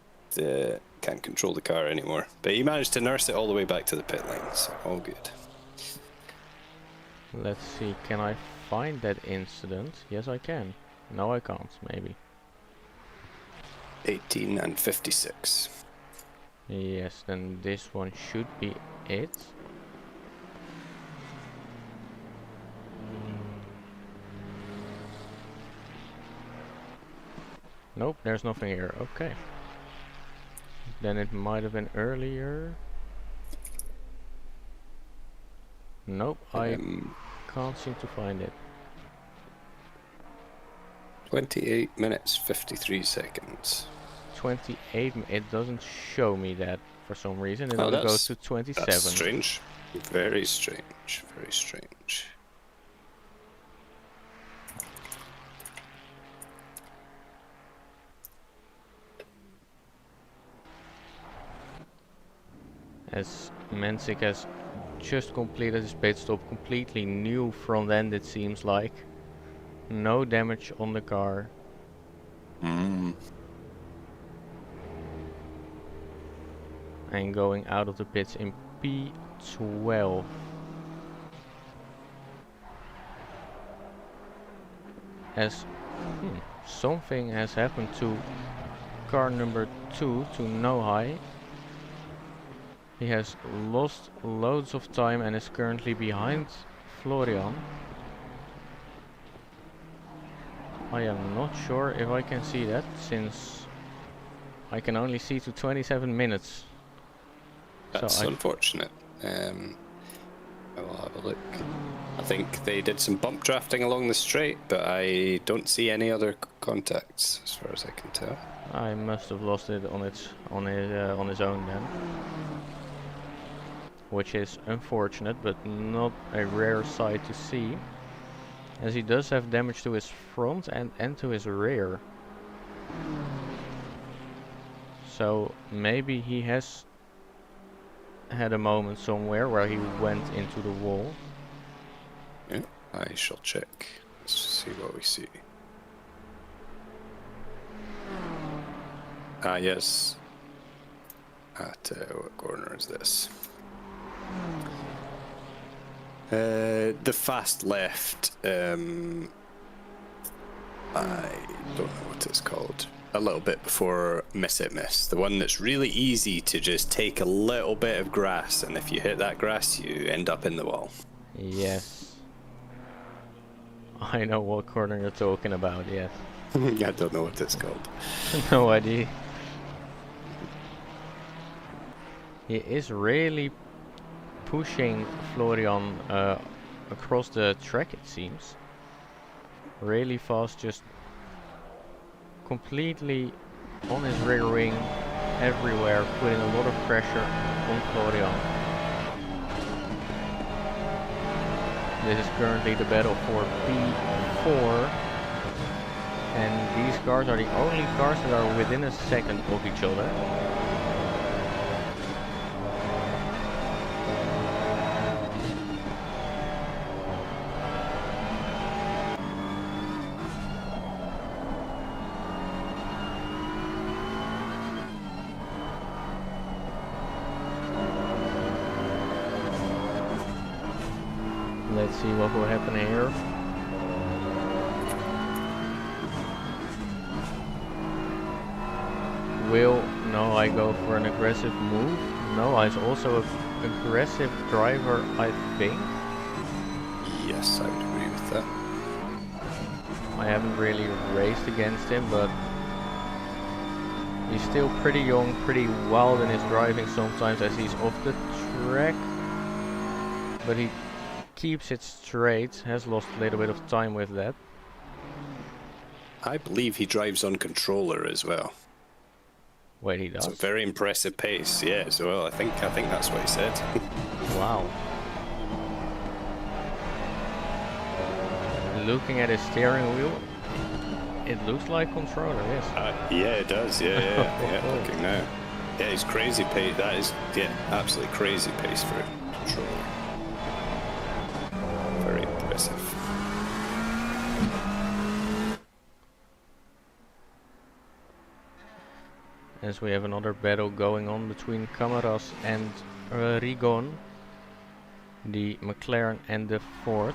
control the car anymore. But he managed to nurse it all the way back to the pit lane, so all good. Let's see, can I find that incident? Yes, I can. No, I can't, maybe. 18 and 56. Yes, then this one should be it. Nope, there's nothing here. Okay. Then it might have been earlier. Nope, I can't seem to find it. 28 minutes, 53 seconds. 28, it doesn't show me that for some reason. It only goes to 27. That's strange. Very strange. Very strange. As Menzik has just completed his pit stop, completely new front end, it seems like. No damage on the car. And going out of the pits in P12. As something has happened to car number 2, to Nohai. He has lost loads of time and is currently behind Florian. I am not sure if I can see that, since I can only see to 27 minutes. That's so unfortunate. I will have a look. I think they did some bump drafting along the straight, but I don't see any other contacts as far as I can tell. I must have lost it on his own then, which is unfortunate, but not a rare sight to see, as he does have damage to his front and to his rear. So maybe he has had a moment somewhere where he went into the wall. Yeah, I shall check. Let's see what we see. Ah, yes. At what corner is this? The fast left. I don't know what it's called. A little bit before Miss It Miss. The one that's really easy to just take a little bit of grass, and if you hit that grass, you end up in the wall. Yes. I know what corner you're talking about, yes. I don't know what it's called. No idea. He is really pushing Florian across the track, it seems. Really fast, just completely on his rear wing, everywhere, putting a lot of pressure on Florian. This is currently the battle for P4, and these cars are the only cars that are within a second of each other. Let's see what will happen here. Will Nohai go for an aggressive move? Nohai is also aggressive driver, I think. Yes, I would agree with that. I haven't really raced against him, but he's still pretty young, pretty wild in his driving sometimes as he's off the track. But he keeps it straight, has lost a little bit of time with that. I believe he drives on controller as well. Wait, he does? It's a very impressive pace, yeah, as well. I think that's what he said. Wow. Looking at his steering wheel, it looks like controller, yes. Yeah, it does, yeah, looking now. Yeah, he's crazy pace. That is, yeah, absolutely crazy pace for a controller. Very impressive. As we have another battle going on between Camaras and Rigon, the McLaren and the Ford.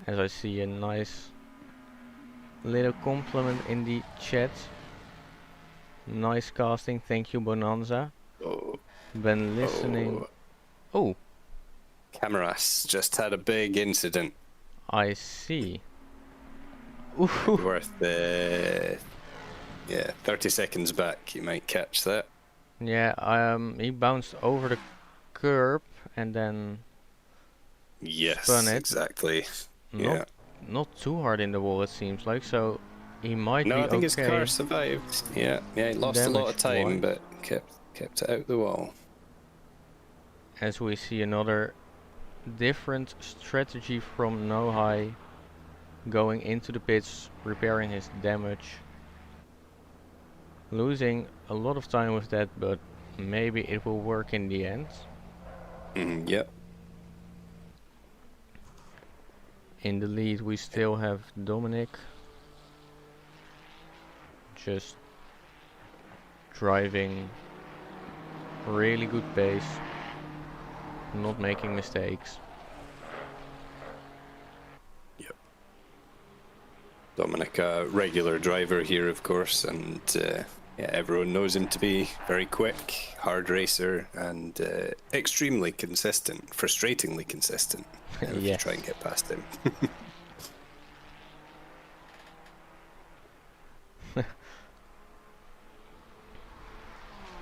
As I see a nice little compliment in the chat. Nice casting, thank you Bonanza. Oh. Been listening. Oh. Camaras just had a big incident. I see. Worth 30 seconds back, you might catch that. Yeah, he bounced over the curb and then spun it. Exactly. Yeah. Not too hard in the wall, it seems like, so he might be okay. No, I think his car survived. Yeah, he lost a lot of time, but kept it out the wall. As we see another different strategy from Nohai, going into the pits, repairing his damage. Losing a lot of time with that, but maybe it will work in the end. Yep. In the lead we still have Dominic. Just driving really good pace, not making mistakes. Yep. Dominic, a regular driver here, of course, and everyone knows him to be very quick, hard racer, and extremely consistent, frustratingly consistent. If you try and get past him.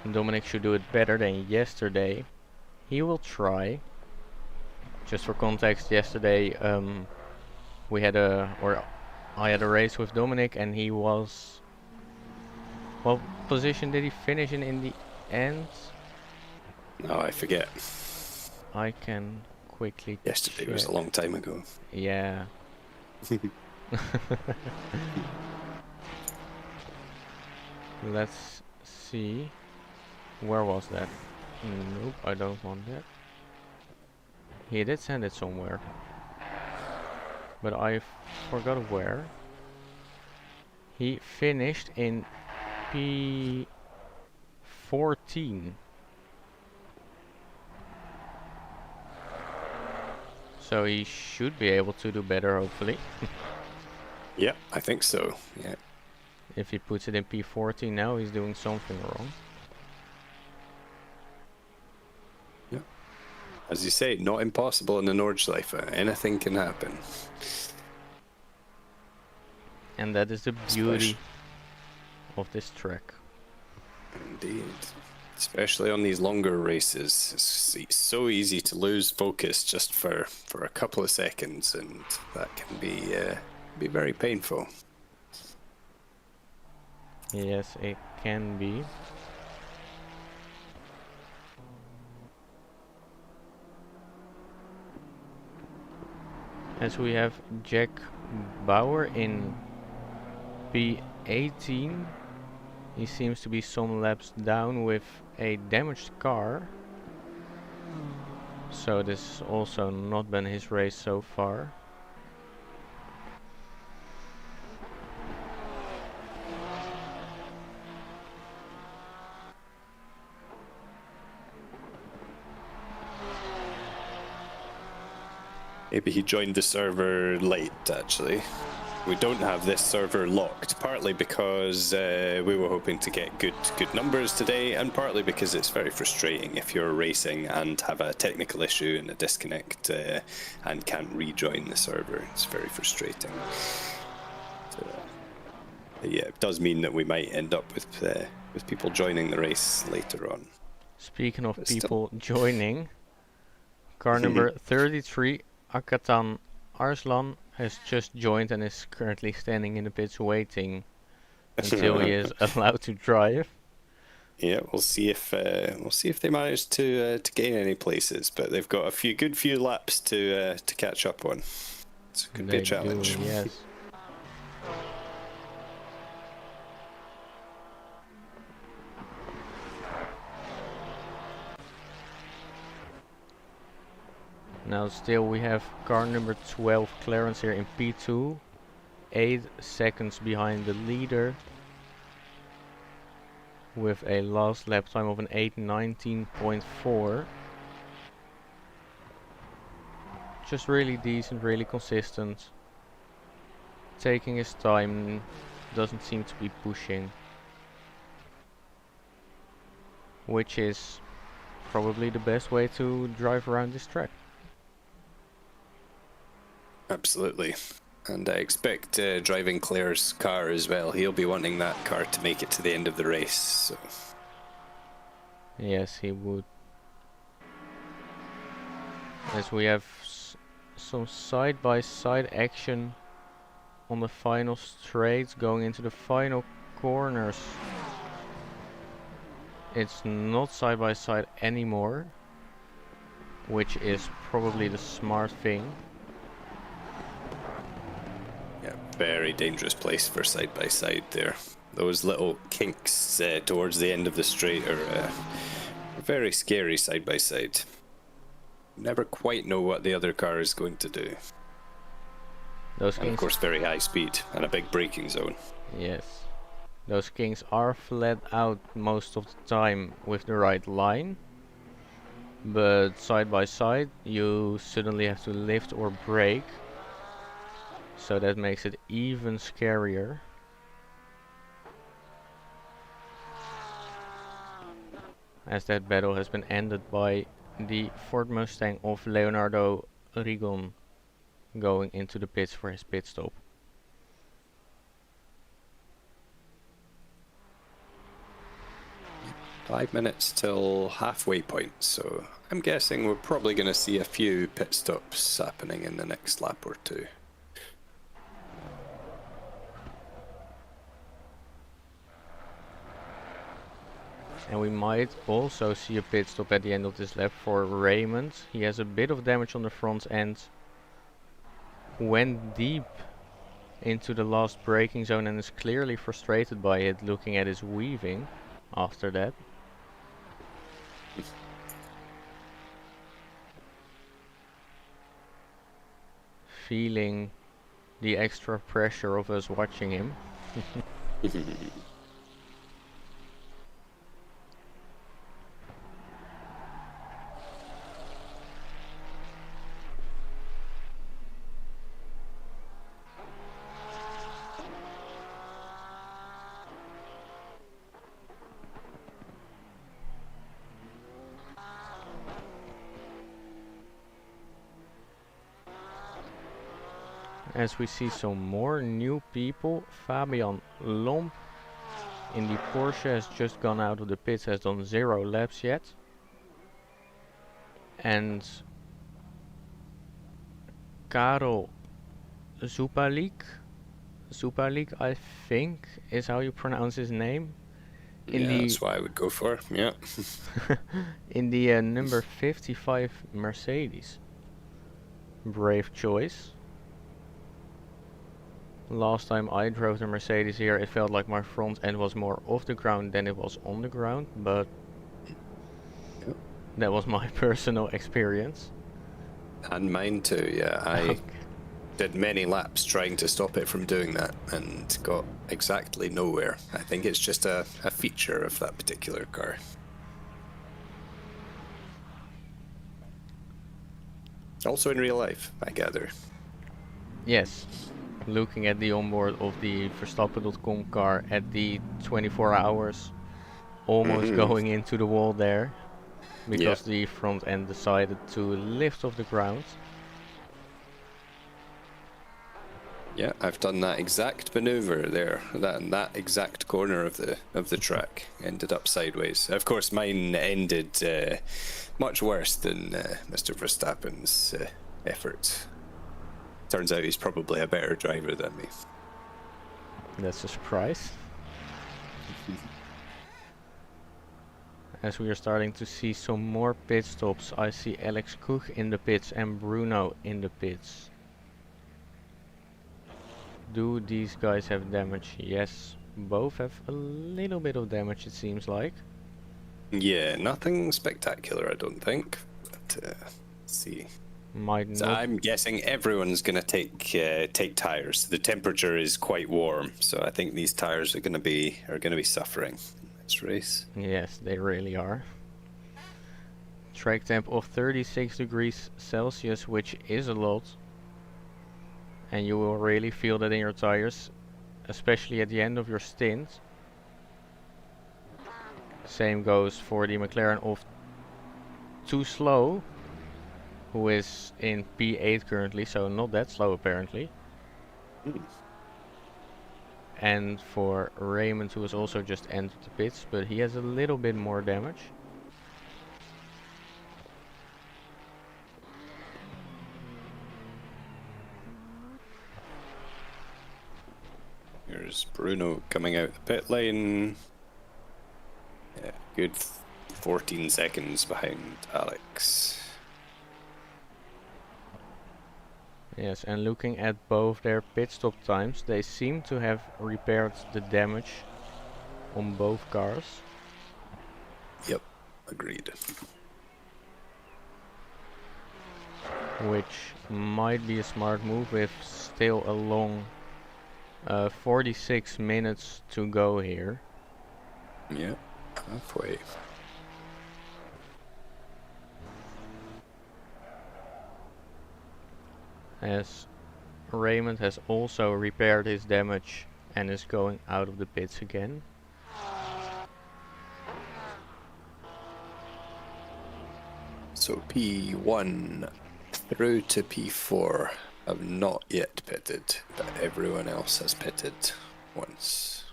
Dominic should do it better than yesterday. He will try. Just for context, yesterday I had a race with Dominic and he was... What position did he finish in the end? Oh, I forget. I can quickly Yesterday check. was a long time ago. Yeah. Let's see. Where was that? Nope, I don't want that. He did send it somewhere. But I forgot where. He finished in P14. So he should be able to do better, hopefully. Yeah, I think so. Yeah. If he puts it in P14 now, he's doing something wrong. Yeah. As you say, not impossible in the Nordschleife. Anything can happen. And that is the beauty of this track. Indeed. Especially on these longer races, it's so easy to lose focus just for a couple of seconds, and that can be very painful. Yes, it can be. As we have Jack Bauer in P18. He seems to be some laps down with a damaged car. So this has also not been his race so far. Maybe he joined the server late, actually. we don't have this server locked, partly because we were hoping to get good numbers today, and partly because it's very frustrating if you're racing and have a technical issue and a disconnect and can't rejoin the server. It's very frustrating. So, yeah, it does mean that we might end up with people joining the race later on. Speaking of But people joining, car number 33, Akatan Arslan, has just joined and is currently standing in the pits waiting until he is allowed to drive. Yeah, we'll see if they manage to gain any places, but they've got a few laps to catch up on. So it could be a challenge. Do, yes. Now still we have car number 12 Clarence here in P2, 8 seconds behind the leader, with a last lap time of an 8:19.4. Just really decent, really consistent, taking his time, doesn't seem to be pushing, which is probably the best way to drive around this track. Absolutely. And I expect driving Claire's car as well. He'll be wanting that car to make it to the end of the race. So. Yes, he would. As we have some side-by-side action on the final straight, going into the final corners. It's not side-by-side anymore, which is probably the smart thing. Yeah, very dangerous place for side-by-side there. Those little kinks towards the end of the straight are very scary side-by-side. Never quite know what the other car is going to do. Those and of course very high speed and a big braking zone. Yes. Those kinks are flat out most of the time with the right line. But side by side you suddenly have to lift or brake. So that makes it even scarier. As that battle has been ended by the Ford Mustang of Leonardo Rigon going into the pits for his pit stop. "5 minutes till halfway point, so I'm guessing we're probably going to see a few pit stops happening in the next lap or two. And we might also see a pit stop at the end of this lap for Raymond. He has a bit of damage on the front end. Went deep into the last braking zone and is clearly frustrated by it, looking at his weaving after that. Feeling the extra pressure of us watching him. As we see some more new people, Fabian Lomp in the Porsche has just gone out of the pits, has done 0 laps yet. And Karel Zupalik I think is how you pronounce his name. That's what I would go for, yeah. In the number 55 Mercedes. Brave choice. Last time I drove the Mercedes here, it felt like my front end was more off the ground than it was on the ground, but that was my personal experience. And mine too, yeah. I did many laps trying to stop it from doing that and got exactly nowhere. I think it's just a feature of that particular car. Also in real life, I gather. Yes. looking at the onboard of the Verstappen.com car at the 24 hours, almost going into the wall there, because the front end decided to lift off the ground. Yeah, I've done that exact maneuver there. That exact corner of the track ended up sideways. Of course, mine ended much worse than Mr. Verstappen's efforts. Turns out he's probably a better driver than me. That's a surprise. As we are starting to see some more pit stops, I see Alex Koch in the pits and Bruno in the pits. Do these guys have damage? Yes, both have a little bit of damage, it seems like. Yeah, nothing spectacular, I don't think. But let's see. Might So not. I'm guessing everyone's gonna take tires. The temperature is quite warm, so I think these tires are gonna be suffering in this race. Yes, they really are. Track temp of 36 degrees Celsius, which is a lot. And you will really feel that in your tires, especially at the end of your stint. Same goes for the McLaren of Too Slow, who is in P8 currently, so not that slow apparently. And for Raymond, who has also just entered the pits, but he has a little bit more damage. Here's Bruno coming out the pit lane. Yeah, good 14 seconds behind Alex. Yes, and looking at both their pit stop times, they seem to have repaired the damage on both cars. Yep, agreed. Which might be a smart move with still a long 46 minutes to go here. Yeah, halfway. As Raymond has also repaired his damage and is going out of the pits again. So P1 through to P4 have not yet pitted, but everyone else has pitted once.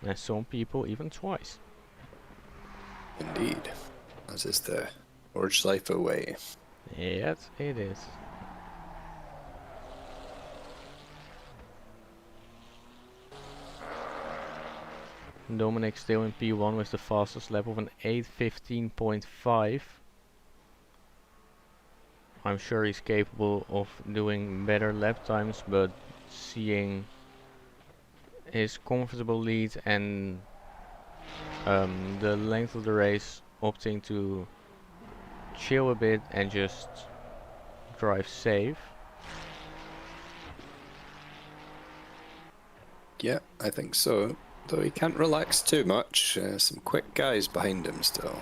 And some people even twice. Indeed, as is the Nordschleife way. Yes, it is. Dominic still in P1 with the fastest lap of an 8:15.5. I'm sure he's capable of doing better lap times, but seeing his comfortable lead and the length of the race, opting to chill a bit and just drive safe. Yeah, I think so. Though he can't relax too much. Some quick guys behind him still.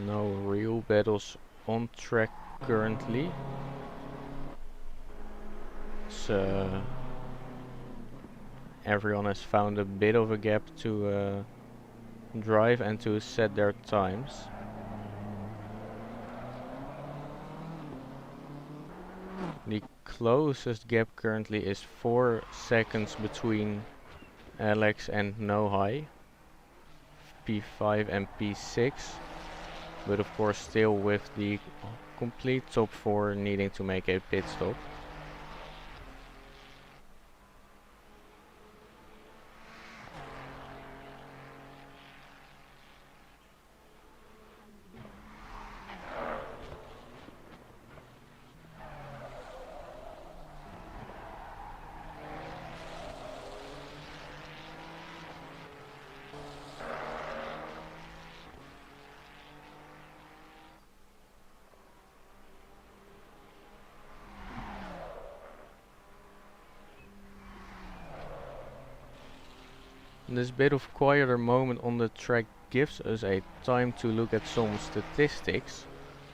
No real battles on track currently. So everyone has found a bit of a gap to drive and to set their times. The closest gap currently is 4 seconds between Alex and Nohai, P5 and P6, but of course still with the complete top 4 needing to make a pit stop. this bit of quieter moment on the track gives us a time to look at some statistics,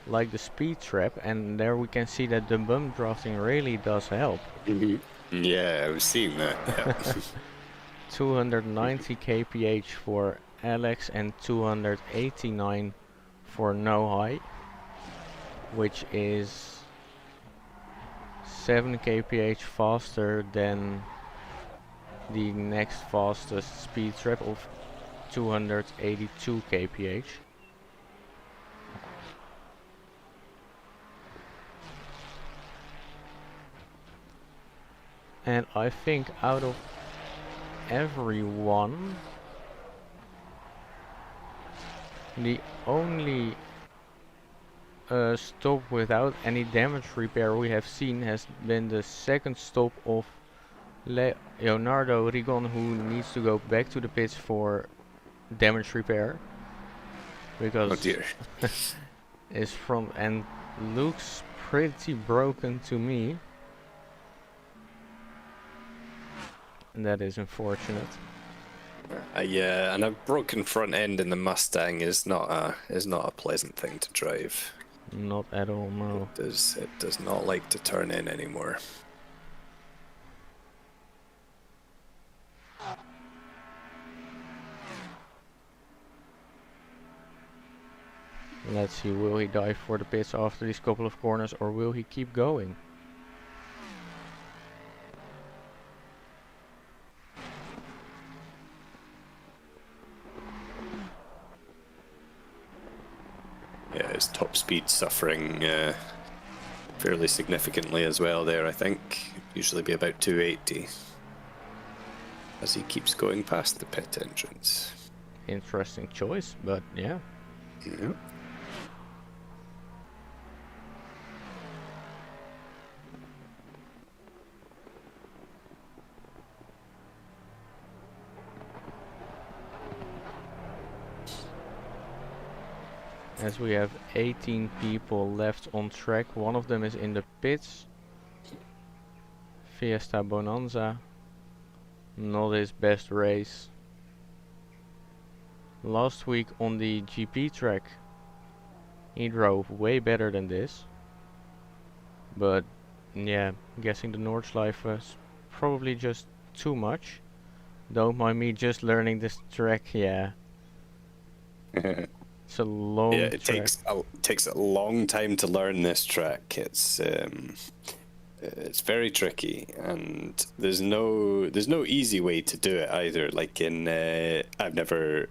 like the speed trap, and there we can see that the bump drafting really does help. Yeah, I was seeing that. Yeah. 290 kph for Alex and 289 for No High, which is 7 kph faster than the next fastest speed trap of 282 kph. And I think out of everyone, the only stop without any damage repair we have seen has been the second stop of Leonardo Rigon, who needs to go back to the pits for damage repair, because Oh dear. his front end looks pretty broken to me, and that is unfortunate. Yeah, and a broken front end in the Mustang is not a pleasant thing to drive. Not at all, no. It does not like to turn in anymore. Let's see, will he dive for the pits after these couple of corners, or will he keep going? Yeah, his top speed suffering fairly significantly as well there, I think. Usually be about 280 as he keeps going past the pit entrance. Interesting choice, but yeah. Yeah. As we have 18 people left on track, one of them is in the pits. Fiesta Bonanza, not his best race. Last week on the GP track, he drove way better than this. But yeah, guessing the Nordschleife was probably just too much. Don't mind me just learning this track, yeah. It's a long Yeah, it track. takes a long time to learn this track. It's very tricky, and there's no easy way to do it either. Like in I've never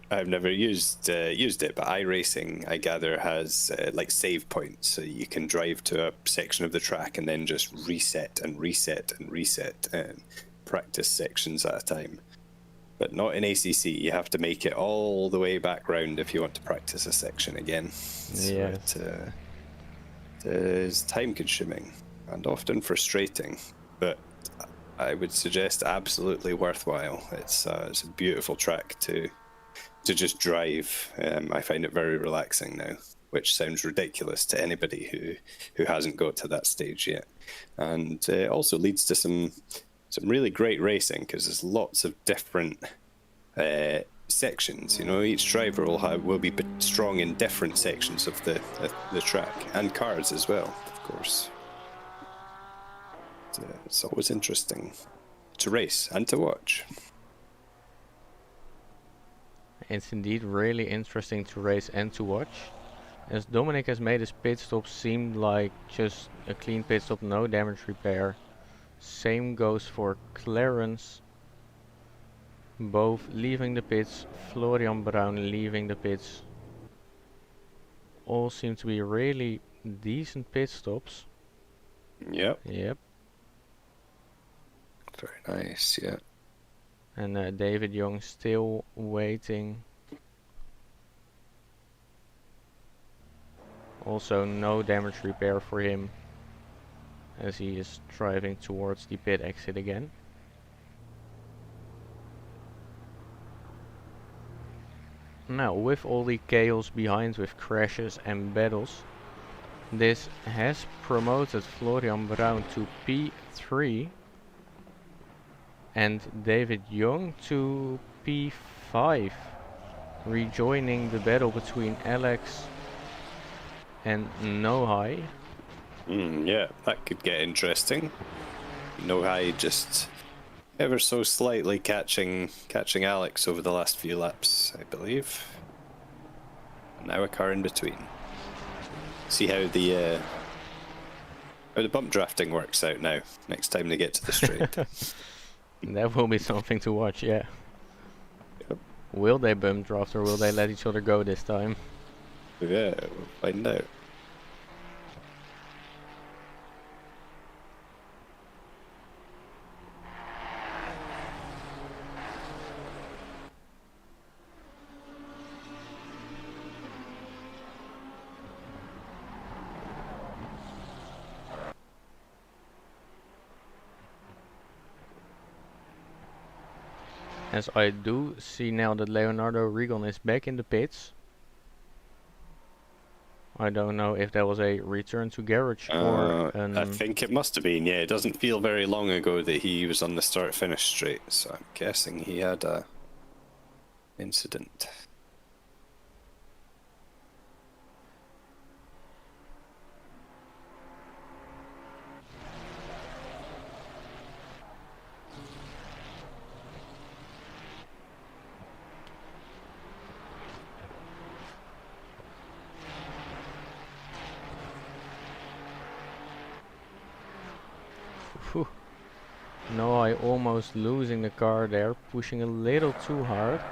used it, but iRacing, I gather, has like save points, so you can drive to a section of the track and then just reset and reset and reset and practice sections at a time. But not in ACC. You have to make it all the way back round if you want to practice a section again. Yes. So it is time consuming and often frustrating, but I would suggest absolutely worthwhile. It's a beautiful track to just drive. I find it very relaxing now, which sounds ridiculous to anybody who hasn't got to that stage yet, and also leads to some really great racing, because there's lots of different sections. You know, each driver will be strong in different sections of the track, and cars as well, of course. It's always interesting to race and to watch. It's indeed really interesting to race and to watch. As Dominic has made his pit stop seem like just a clean pit stop, no damage repair. Same goes for Clarence. Both leaving the pits, Florian Brown leaving the pits. All seem to be really decent pit stops. Yep. Yep. Very nice, yeah. And David Young still waiting. Also no damage repair for him, as he is driving towards the pit exit again. Now, with all the chaos behind, with crashes and battles, this has promoted Florian Brown to P3 and David Young to P5, rejoining the battle between Alex and Nohai. Yeah, that could get interesting. Nohai just ever so slightly catching Alex over the last few laps, I believe. And now a car in between. See how the bump drafting works out now. Next time they get to the straight. That will be something to watch, yeah. Yep. Will they bump draft or will they let each other go this time? Yeah, we'll find out. As I do see now that Leonardo Rigon is back in the pits. I don't know if that was a return to garage or I think it must have been, yeah. It doesn't feel very long ago that he was on the start-finish straight, so I'm guessing he had a incident. Phew. No, I almost losing the car there, pushing a little too hard.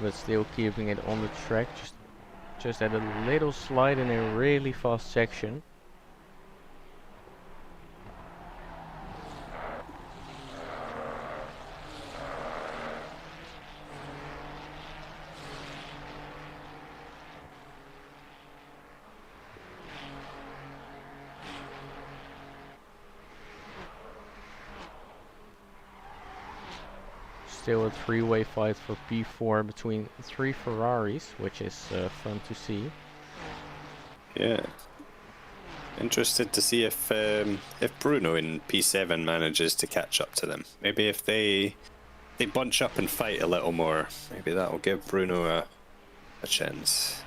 But still keeping it on the track, just at a little slide in a really fast section. Still a three-way fight for P4 between three Ferraris, which is fun to see. Yeah. Interested to see if Bruno in P7 manages to catch up to them. Maybe if they bunch up and fight a little more, maybe that'll give Bruno a chance.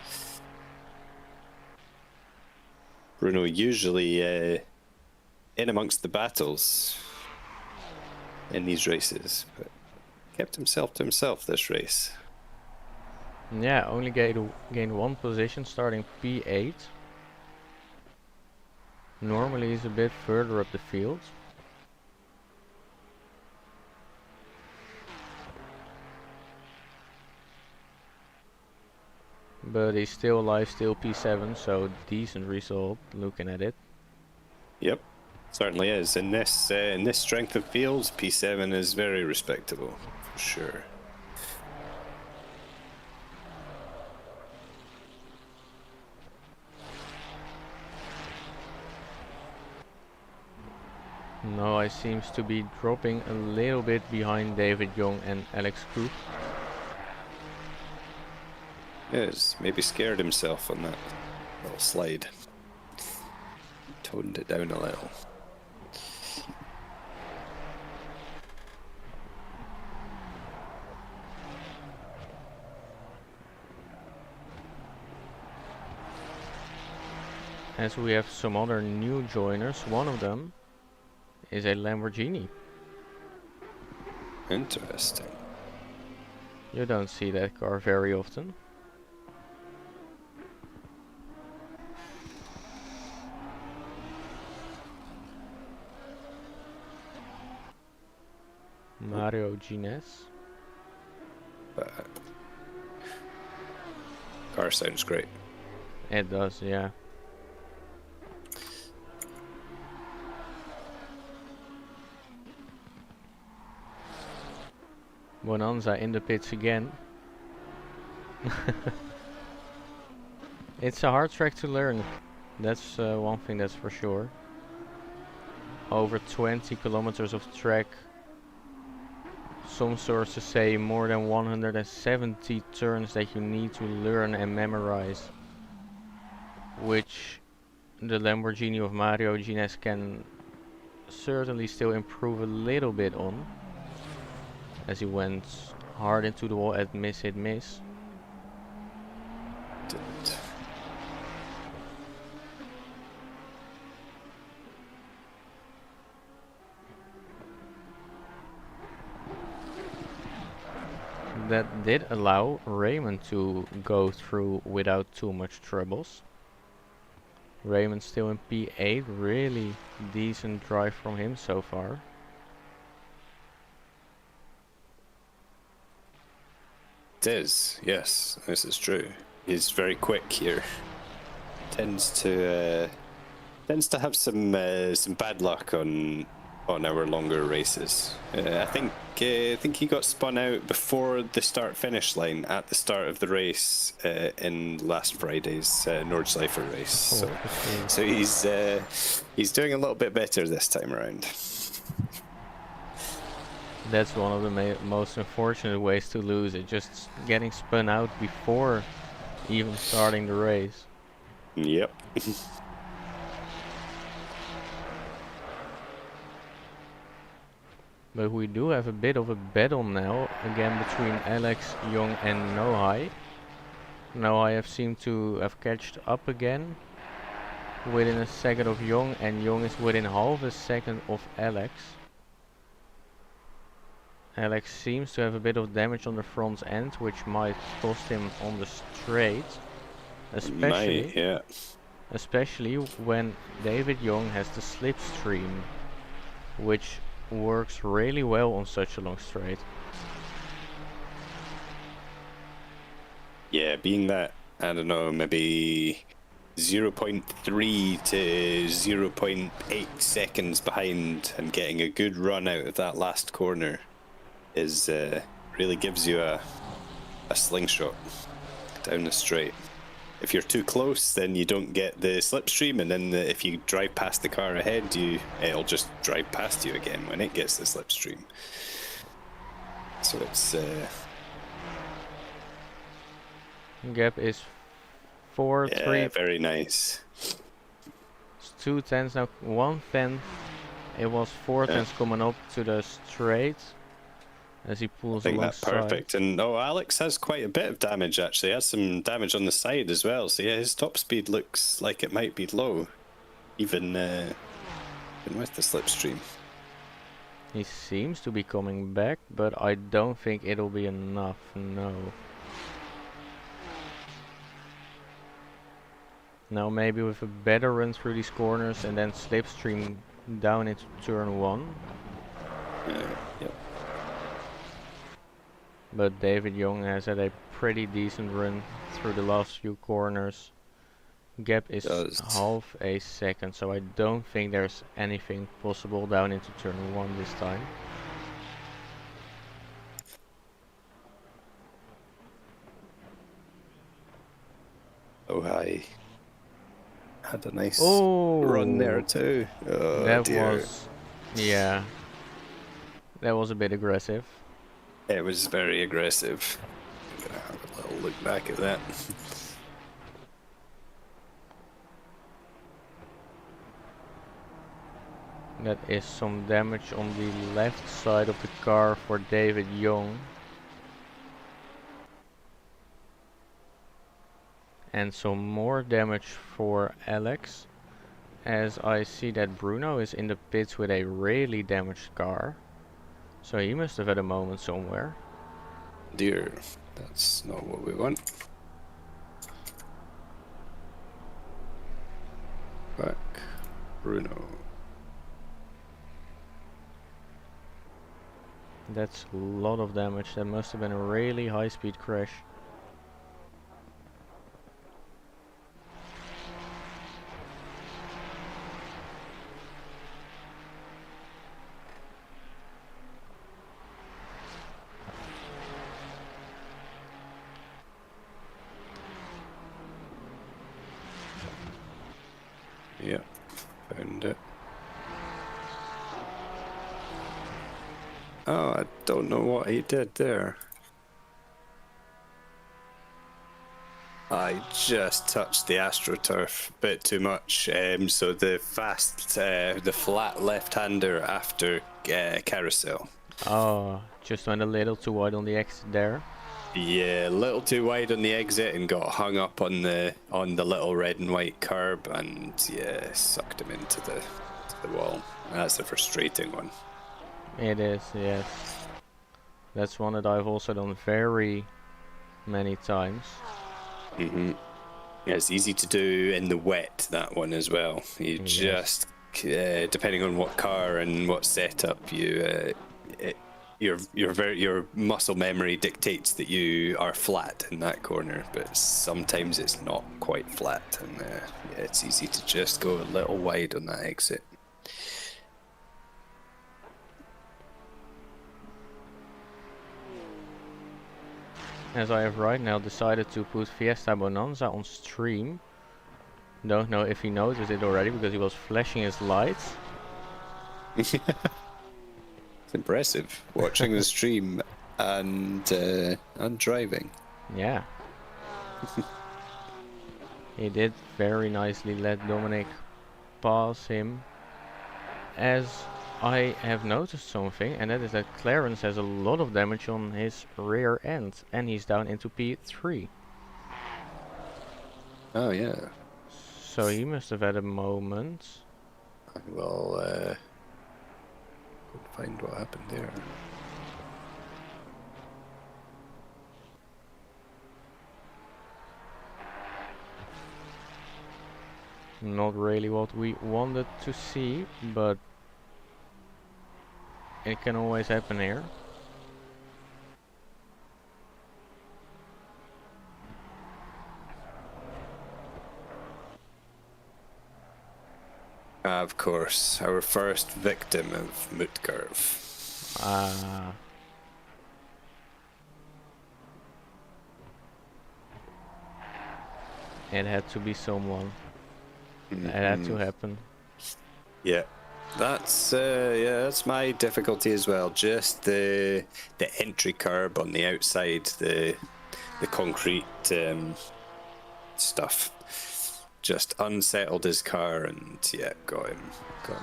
Bruno usually in amongst the battles in these races, but kept himself to himself this race. Yeah, only gained one position starting P8. Normally he's a bit further up the field. But he's still alive, still P7, so decent result looking at it. Yep, certainly is. In this strength of fields, P7 is very respectable, for sure. Noah seems to be dropping a little bit behind David Young and Alex Cook. Yes, maybe scared himself on that little slide. Toned it down a little. As we have some other new joiners, one of them is a Lamborghini. Interesting. You don't see that car very often. Mario Gines. Car sounds great. It does, yeah. Bonanza in the pits again. It's a hard track to learn. That's one thing that's for sure. Over 20 kilometers of track. Some sources say more than 170 turns that you need to learn and memorize. Which the Lamborghini of Mario Gines can certainly still improve a little bit on. as he went hard into the wall at miss hit miss. Didn't. That did allow Raymond to go through without too much troubles. Raymond still in P8, really decent drive from him so far. It is, yes, this is true. He's very quick here. Tends to have some bad luck on our longer races. I think he got spun out before the start-finish line at the start of the race in last Friday's Nordschleife race. So he's doing a little bit better this time around. That's one of the most unfortunate ways to lose it, just getting spun out before even starting the race. Yep. But we do have a bit of a battle now, again between Alex, Young and Nohai. Nohai have seemed to have catched up again within a second of Young, and Young is within half a second of Alex. Alex seems to have a bit of damage on the front end, which might cost him on the straight. Especially when David Young has the slipstream, which works really well on such a long straight. Yeah, being that, I don't know, maybe 0.3 to 0.8 seconds behind and getting a good run out of that last corner is really gives you a slingshot down the straight. If you're too close, then you don't get the slipstream, and then if you drive past the car ahead, it'll just drive past you again when it gets the slipstream. So it's gap is 4-3. Yeah, very nice. It's 2 tenths now, 1 tenth. It was 4 tenths coming up to the straight as he pulls alongside. I think that's perfect. And Alex has quite a bit of damage actually. He has some damage on the side as well. So yeah, his top speed looks like it might be low, even with the slipstream. He seems to be coming back, but I don't think it'll be enough. No. Now maybe with a better run through these corners and then slipstream down into turn 1. Yep. But David Young has had a pretty decent run through the last few corners. Gap is half a second, so I don't think there's anything possible down into turn 1 this time. Oh, hi. Had a nice run there too. Oh, that dear. was, yeah, that was a bit aggressive. It was very aggressive. I'm gonna have a little look back at that. That is some damage on the left side of the car for David Young. And some more damage for Alex, as I see that Bruno is in the pits with a really damaged car. So he must have had a moment somewhere. Dear, that's not what we want. Back, Bruno. That's a lot of damage. That must have been a really high speed crash. Yep, found it. Oh, I don't know what he did there. I just touched the AstroTurf a bit too much, so the flat left-hander after carousel. Oh, just went a little too wide on the exit there. Yeah, a little too wide on the exit and got hung up on the little red and white curb, and yeah, sucked him into the wall. That's a frustrating one. It is, yes. That's one that I've also done very many times. Yeah, it's easy to do in the wet, that one as well. You Yes. just, depending on what car and what setup your muscle memory dictates that you are flat in that corner, but sometimes it's not quite flat, and yeah, it's easy to just go a little wide on that exit. As I have right now decided to put Fiesta Bonanza on stream. Don't know if he noticed it already because he was flashing his lights. It's impressive watching the stream and driving. Yeah. He did very nicely let Dominic pass him. As I have noticed something, and that is that Clarence has a lot of damage on his rear end, and he's down into P3. Oh yeah. So he must have had a moment. I will find what happened there. Not really what we wanted to see, but it can always happen here. Of course, our first victim of Moot Curve. It had to be someone. It had to happen. Yeah, that's my difficulty as well. Just the entry curb on the outside, the concrete stuff. Just unsettled his car, and yeah, got him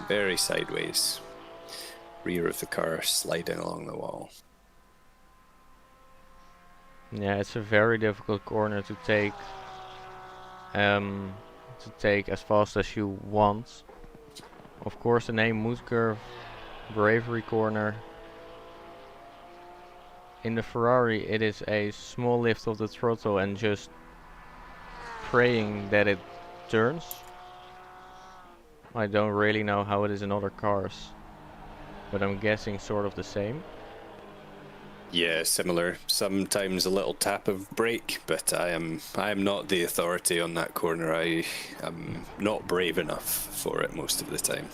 very sideways. Rear of the car sliding along the wall. Yeah, it's a very difficult corner to take. As fast as you want. Of course, the name Moot Curve, Bravery Corner. In the Ferrari, it is a small lift of the throttle and just praying that it turns. I don't really know how it is in other cars, but I'm guessing sort of the same. Yeah, similar. Sometimes a little tap of brake, but I am not the authority on that corner. I am not brave enough for it most of the time.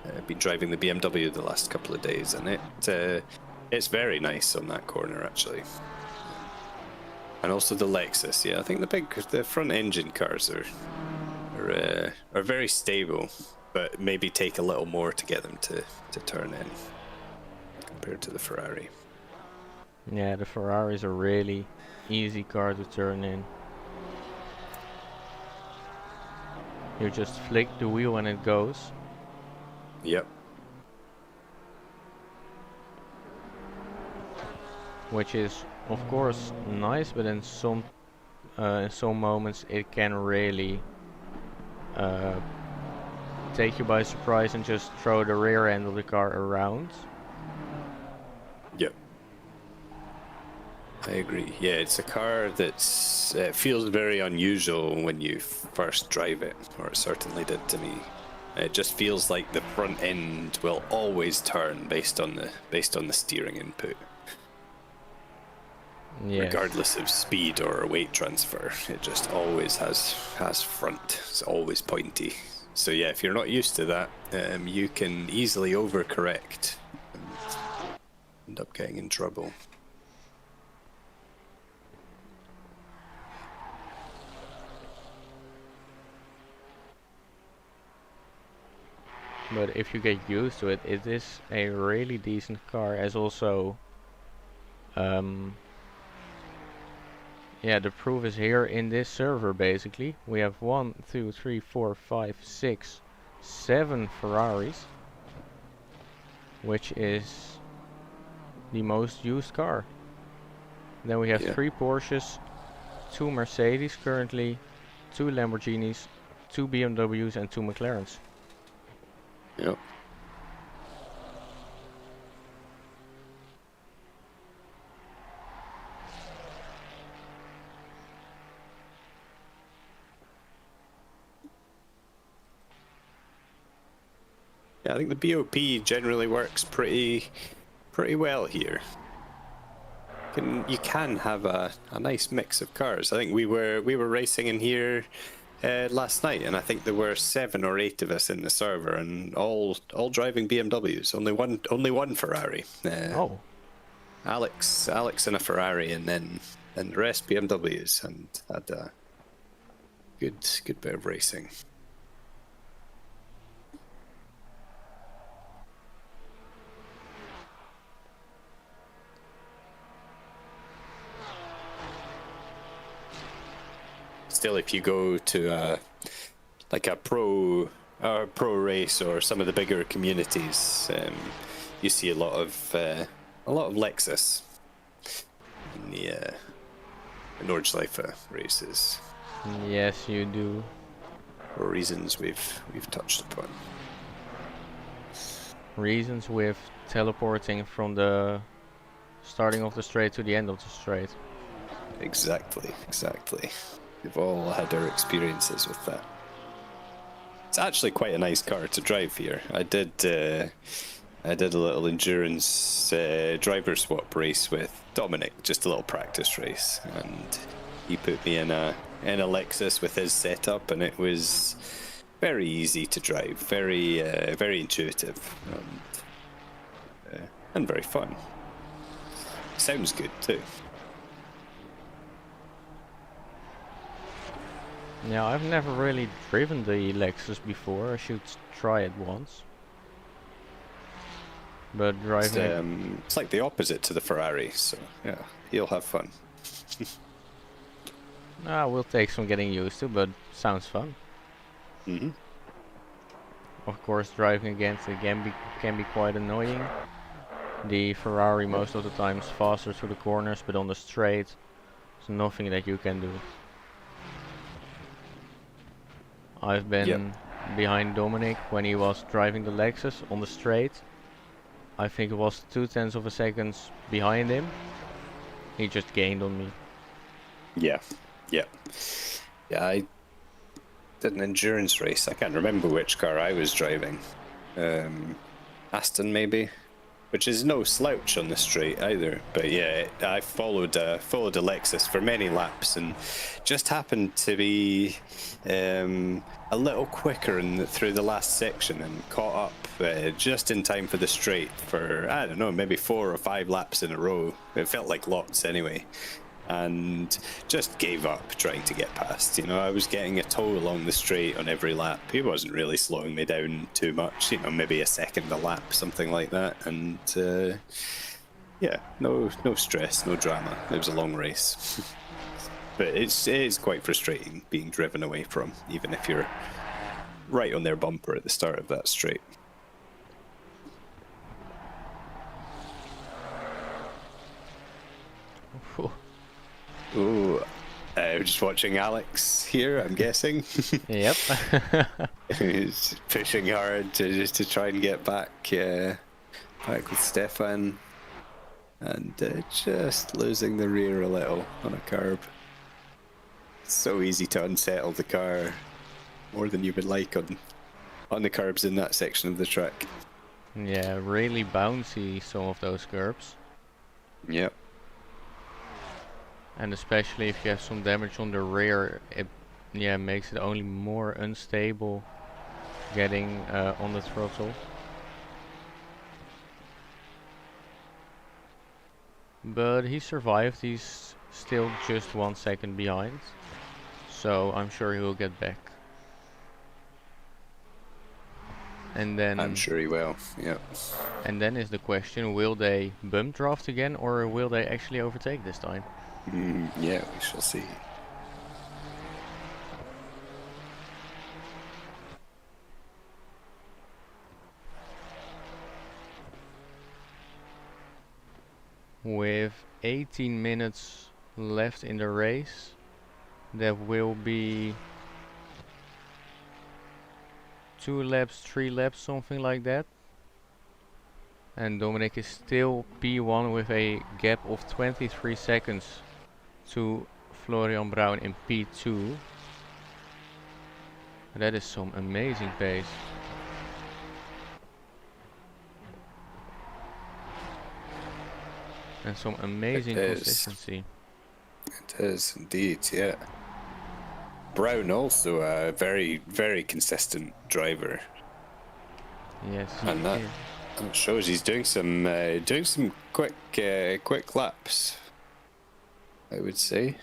I've been driving the BMW the last couple of days, and it's very nice on that corner actually. And also the Lexus. Yeah, I think the front engine cars are very stable, but maybe take a little more to get them to turn in compared to the Ferrari. Yeah, the Ferrari is a really easy car to turn in. You just flick the wheel and it goes. Yep. Which is of course nice, but in some moments it can really take you by surprise and just throw the rear end of the car around. Yep. I agree. Yeah, it's a car that's feels very unusual when you first drive it, or it certainly did to me. It just feels like the front end will always turn based on the steering input. Yes. Regardless of speed or weight transfer, it just always has front. It's always pointy. So yeah, if you're not used to that, you can easily overcorrect and end up getting in trouble. But if you get used to it, it is a really decent car. As also, yeah, the proof is here in this server. Basically, we have 1, 2, 3, 4, 5, 6, 7 Ferraris, which is the most used car. Then we have 3 Porsches, 2 Mercedes currently, 2 Lamborghinis, 2 BMWs and 2 McLarens. Yep. Yeah, I think the BOP generally works pretty well here. You can have a nice mix of cars. I think we were racing in here last night, and I think there were 7 or 8 of us in the server, and all driving BMWs. Only one Ferrari. Oh. Alex in a Ferrari, and then the rest BMWs, and had a good bit of racing. Still, if you go to like a pro race or some of the bigger communities, you see a lot of Lexus in the Nordschleife races. Yes, you do. For reasons we've touched upon. Reasons with teleporting from the starting of the straight to the end of the straight. Exactly. We've all had our experiences with that. It's actually quite a nice car to drive here. I did a little endurance driver swap race with Dominic, just a little practice race, and he put me in a Lexus with his setup, and it was very easy to drive, very intuitive, and very fun. Sounds good too. Yeah, I've never really driven the Lexus before. I should try it once. But driving it's like the opposite to the Ferrari, so yeah, you'll have fun. will take some getting used to, but sounds fun. Mm-hmm. Of course, driving against it can be quite annoying. The Ferrari most of the time is faster through the corners, but on the straight, there's nothing that you can do. I've been behind Dominic when he was driving the Lexus on the straight. I think it was 0.2 of a second behind him. He just gained on me. Yeah. I did an endurance race. I can't remember which car I was driving. Aston maybe, which is no slouch on the straight either. But yeah, I followed a Lexus for many laps and just happened to be a little quicker through the last section and caught up just in time for the straight for, I don't know, maybe 4 or 5 laps in a row. It felt like lots anyway. And just gave up trying to get past. You know, I was getting a tow along the straight on every lap. He wasn't really slowing me down too much, you know, maybe a second a lap, something like that. And yeah, no stress, no drama. It was a long race. But it is quite frustrating being driven away from, even if you're right on their bumper at the start of that straight. Ooh, just watching Alex here, I'm guessing. Yep. He's pushing hard to try and get back with Stefan, and just losing the rear a little on a curb. It's so easy to unsettle the car, more than you would like on the curbs in that section of the track. Yeah, really bouncy, some of those curbs. Yep. And especially if you have some damage on the rear, it makes it only more unstable getting on the throttle. But he survived. He's still just 1 second behind, so I'm sure he will get back. And then I'm sure he will. Yeah. And then is the question: will they bump draft again, or will they actually overtake this time? Yeah, we shall see. with 18 minutes left in the race. There will be 2 laps, 3 laps, something like that. And Dominic is still P1 with a gap of 23 seconds to Florian Braun in P2. That is some amazing pace. And some amazing consistency. It is indeed, yeah. Brown also a very, very consistent driver. Yes, and that shows he's doing some quick laps, I would say.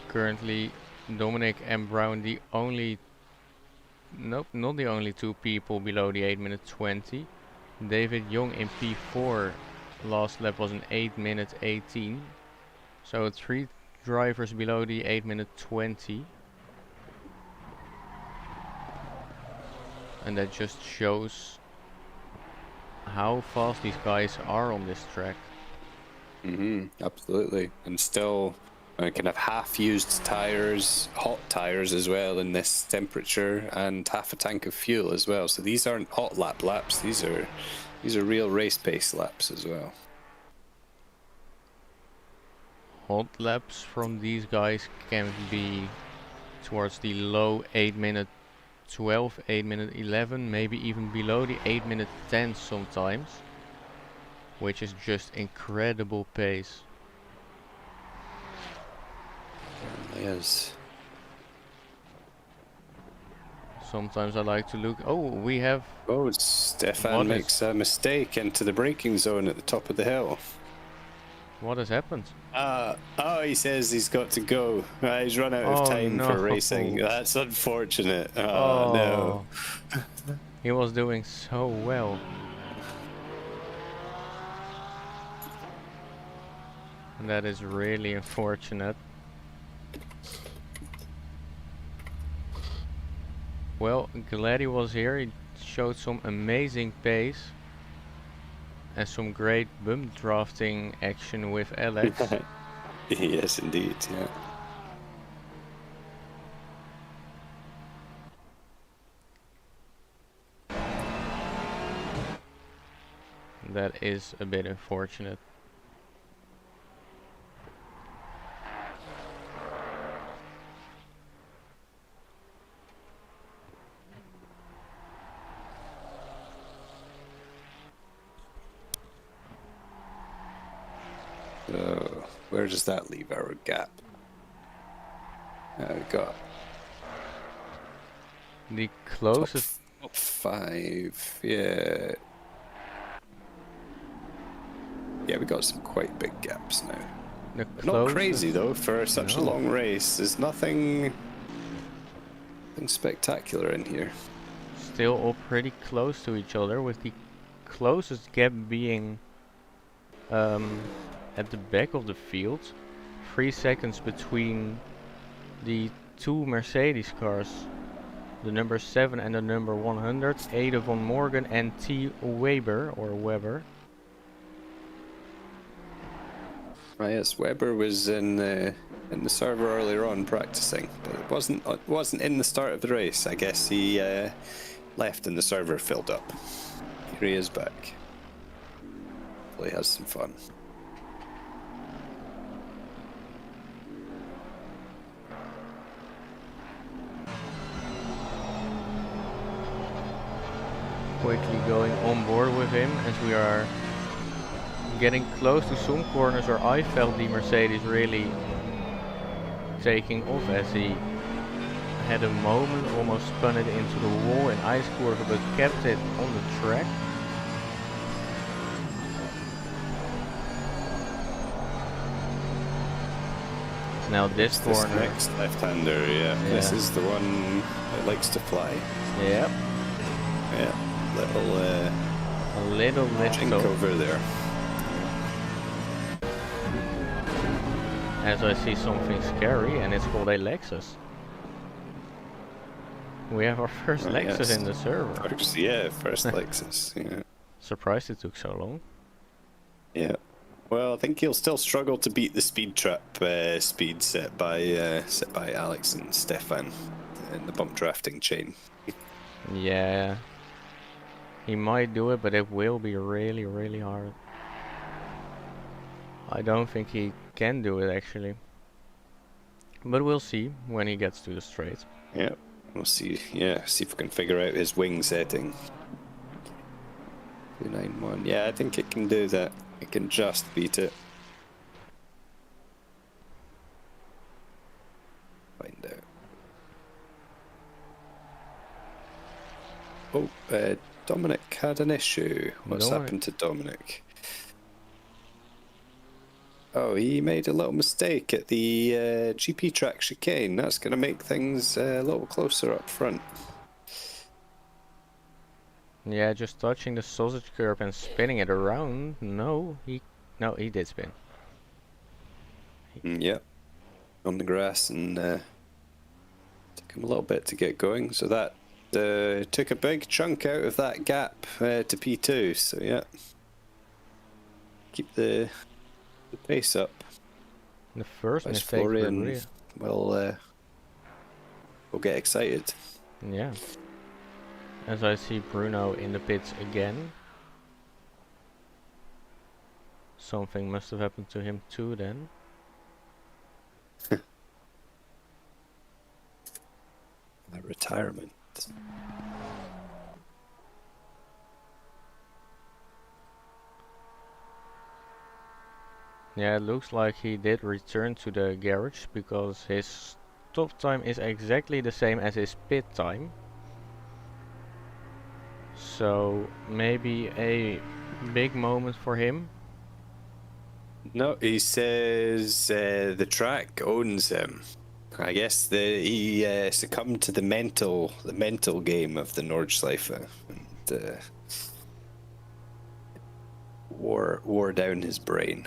Currently, Dominic and Brown the only, nope, not the only 2 people below the 8-minute 20. David Young in P4 last lap was an 8-minute 18. So 3 drivers below the 8-minute 20. And that just shows how fast these guys are on this track. Absolutely. And still kind of half-used tires, hot tires as well in this temperature, and half a tank of fuel as well. So these aren't hot laps. These are real race pace laps as well. Hot laps from these guys can be towards the low 8-minute 12, 8-minute 11, maybe even below the 8-minute 10 sometimes, which is just incredible pace. Yes. Sometimes I like to look. Oh, we have. Oh, Stefan makes a mistake into the braking zone at the top of the hill. What has happened? He says he's got to go. He's run out of time for racing. That's unfortunate. No. He was doing so well. And that is really unfortunate. Well, glad he was here. He showed some amazing pace. And some great bump drafting action with Alex. Yes, indeed, yeah. That is a bit unfortunate. So, where does that leave our gap? We've got the closest top 5, yeah. Yeah, we got some quite big gaps now. Not crazy though for such a long race. There's nothing spectacular in here. Still all pretty close to each other, with the closest gap being at the back of the field. 3 seconds between the 2 Mercedes cars, the number 7 and the number 100, Ada von Morgan and T. Weber or Weber. Yes, Weber was in the server earlier on practicing, but it wasn't in the start of the race. I guess he left and the server filled up. Here he is back. Hopefully he has some fun. Quickly going on board with him as we are getting close to some corners where I felt the Mercedes really taking off, as he had a moment, almost spun it into the wall in ice curve, but kept it on the track. Now this corner. This next left-hander, yeah. This is the one that likes to fly. Yep. Yeah. A little chink over there. As I see something scary, and it's called a Lexus. We have our first Lexus in the server. First Lexus, yeah. Surprised it took so long. Yeah. Well, I think he'll still struggle to beat the speed trap speed set by Alex and Stefan in the bump drafting chain. Yeah. He might do it, but it will be really, really hard. I don't think he can do it actually. But we'll see when he gets to the straight. Yeah. We'll see. Yeah, see if we can figure out his wing setting. 291. Yeah, I think it can do that. It can just beat it. Find out. Oh, Dominic had an issue. What's happened to Dominic? Oh, he made a little mistake at the GP track chicane. That's going to make things a little closer up front. Yeah, just touching the sausage curb and spinning it around. No, he did spin. Yeah, on the grass, and took him a little bit to get going. So that took a big chunk out of that gap to P2. So yeah, keep the pace up. The first As mistake Florian will get excited. Yeah. As I see Bruno in the pits again. Something must have happened to him too then. The retirement. Yeah, it looks like he did return to the garage because his stop time is exactly the same as his pit time. So maybe a big moment for him. No, he says the track owns him. I guess he succumbed to the mental game of the Nordschleife and wore down his brain.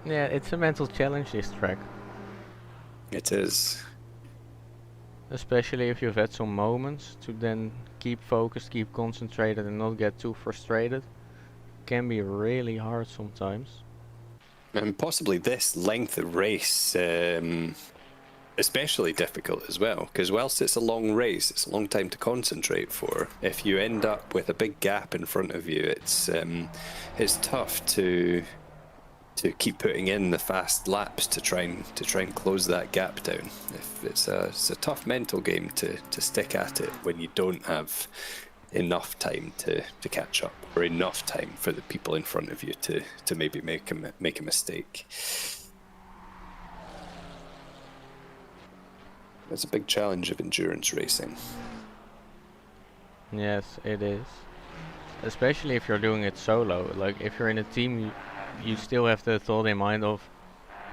Yeah, it's a mental challenge, this track. It is. Especially if you've had some moments to then keep focused, keep concentrated and not get too frustrated. Can be really hard sometimes. And possibly this length of race especially difficult as well, because whilst it's a long race, it's a long time to concentrate for. If you end up with a big gap in front of you, it's tough to keep putting in the fast laps to try and close that gap down. If it's a tough mental game to stick at it when you don't have enough time to catch up, or enough time for the people in front of you to maybe make a mistake. It's a big challenge of endurance racing. Yes, it is. Especially if you're doing it solo. Like if you're in a team, you still have the thought in mind of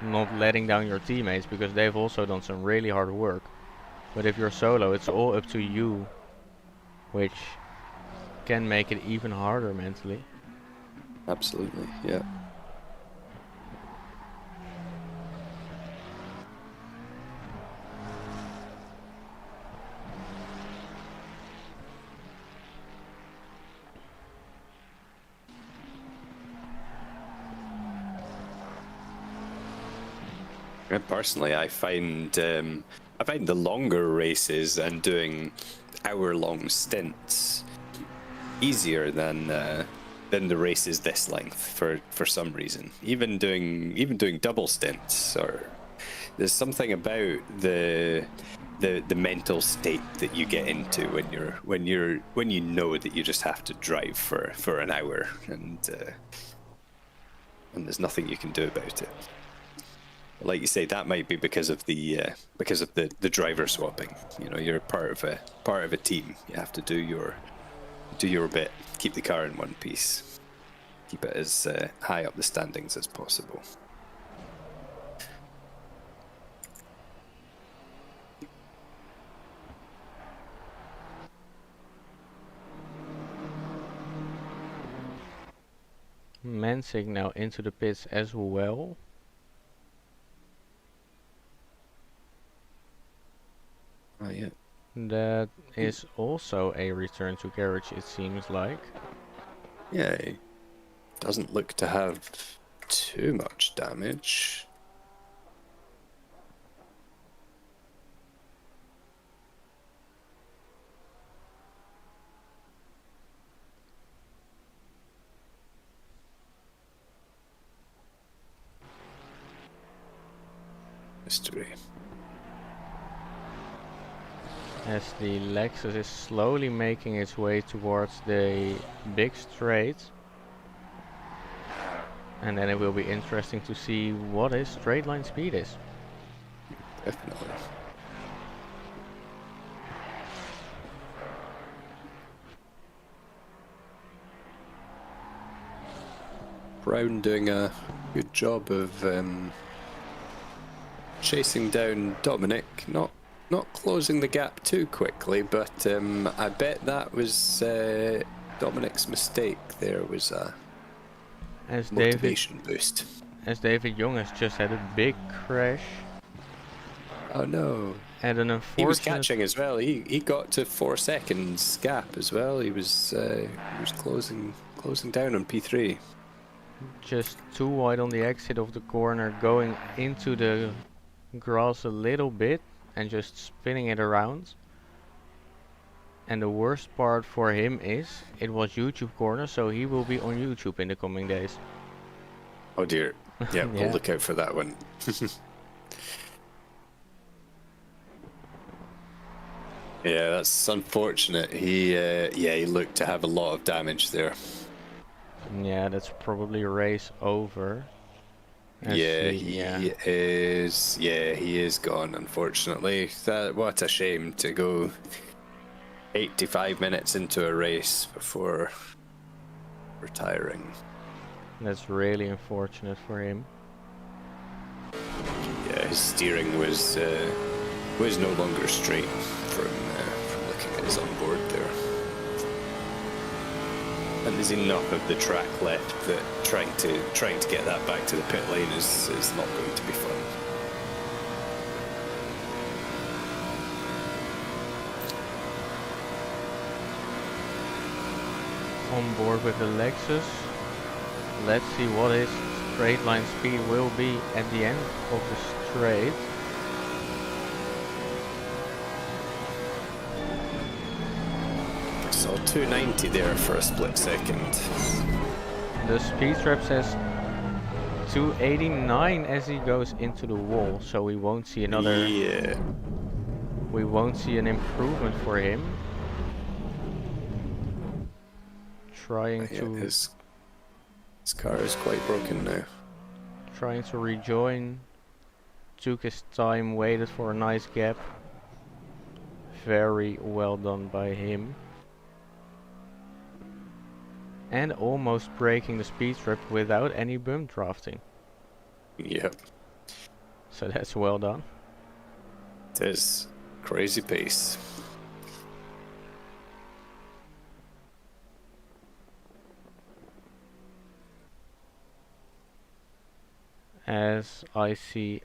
not letting down your teammates because they've also done some really hard work. But if you're solo, it's all up to you, which can make it even harder mentally. Absolutely, yeah. Personally, I find the longer races and doing hour-long stints easier than the races this length for some reason. Even doing double stints, or there's something about the mental state that you get into when you know that you just have to drive for an hour and there's nothing you can do about it. Like you say, that might be because of the driver swapping. You know, you're part of a team. You have to do your bit, keep the car in one piece, keep it as high up the standings as possible. Mansing now into the pits as well. That is also a return to garage, it seems like. Yeah, he doesn't look to have too much damage. Mystery. As the Lexus is slowly making its way towards the big straight. And then it will be interesting to see what his straight line speed is. Definitely. Brown doing a good job of chasing down Dominic, not closing the gap too quickly, but I bet that was Dominic's mistake. There was a motivation boost. As David Young has just had a big crash. Oh no. And an unfortunate... He was catching as well. He got to 4 seconds gap as well. He was closing down on P3. Just too wide on the exit of the corner, going into the grass a little bit and just spinning it around. And the worst part for him is it was YouTube corner, so he will be on YouTube in the coming days. Oh dear. Yeah, we'll look out for that one. Yeah, that's unfortunate. He looked to have a lot of damage there. Yeah, that's probably race over. Yeah, he is. Yeah, he is gone. Unfortunately, what a shame to go 85 minutes into a race before retiring. That's really unfortunate for him. Yeah, his steering was no longer straight from looking at his onboard there. And there's enough of the track left that trying to get that back to the pit lane is not going to be fun. On board with the Lexus. Let's see what his straight line speed will be at the end of the straight. So 290 there for a split second. The speed trap says 289 as he goes into the wall, so we won't see another. Yeah. We won't see an improvement for him. Trying to. His car is quite broken now. Trying to rejoin. Took his time, waited for a nice gap. Very well done by him. And almost breaking the speed trap without any bump drafting. Yep. So that's well done. It is. Crazy pace. As I see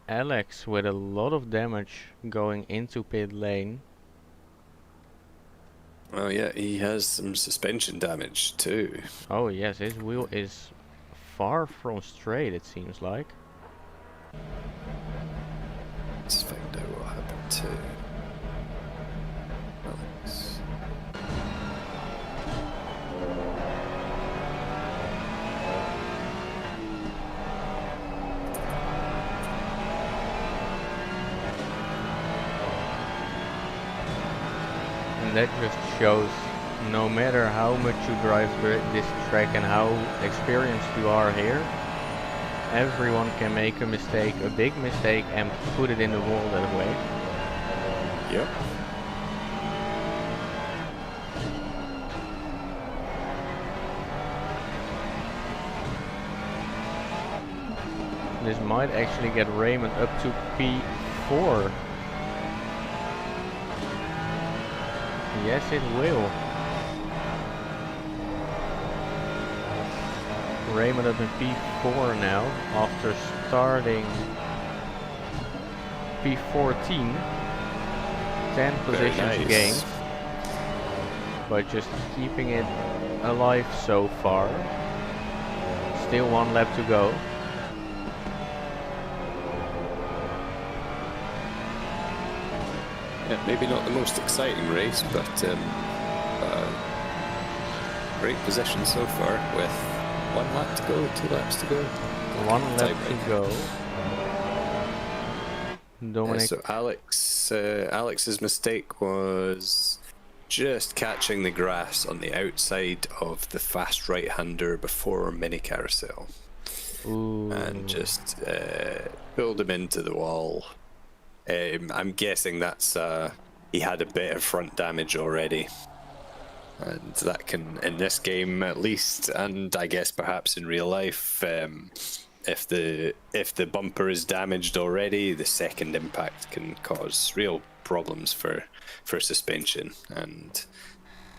Alex with a lot of damage going into pit lane. Oh yeah, he has some suspension damage too. Oh yes, his wheel is far from straight, it seems like. Let's find out what happened to Alex. And that just shows no matter how much you drive this track and how experienced you are here, everyone can make a mistake, a big mistake, and put it in the wall that way. Yep. This might actually get Raymond up to P4. Yes, it will. Raymond up in P4 now, after starting P14. 10 Very positions nice. gained by just keeping it alive so far. Still 1 lap to go. Yeah, maybe not the most exciting race, but great position so far with 1 lap to go, 2 laps to go. 1 lap to go. Dominic. So Alex's mistake was just catching the grass on the outside of the fast right-hander before mini carousel. Ooh. And just pulled him into the wall. I'm guessing that's he had a bit of front damage already, and that can, in this game at least, and I guess perhaps in real life, if the bumper is damaged already, the second impact can cause real problems for suspension, and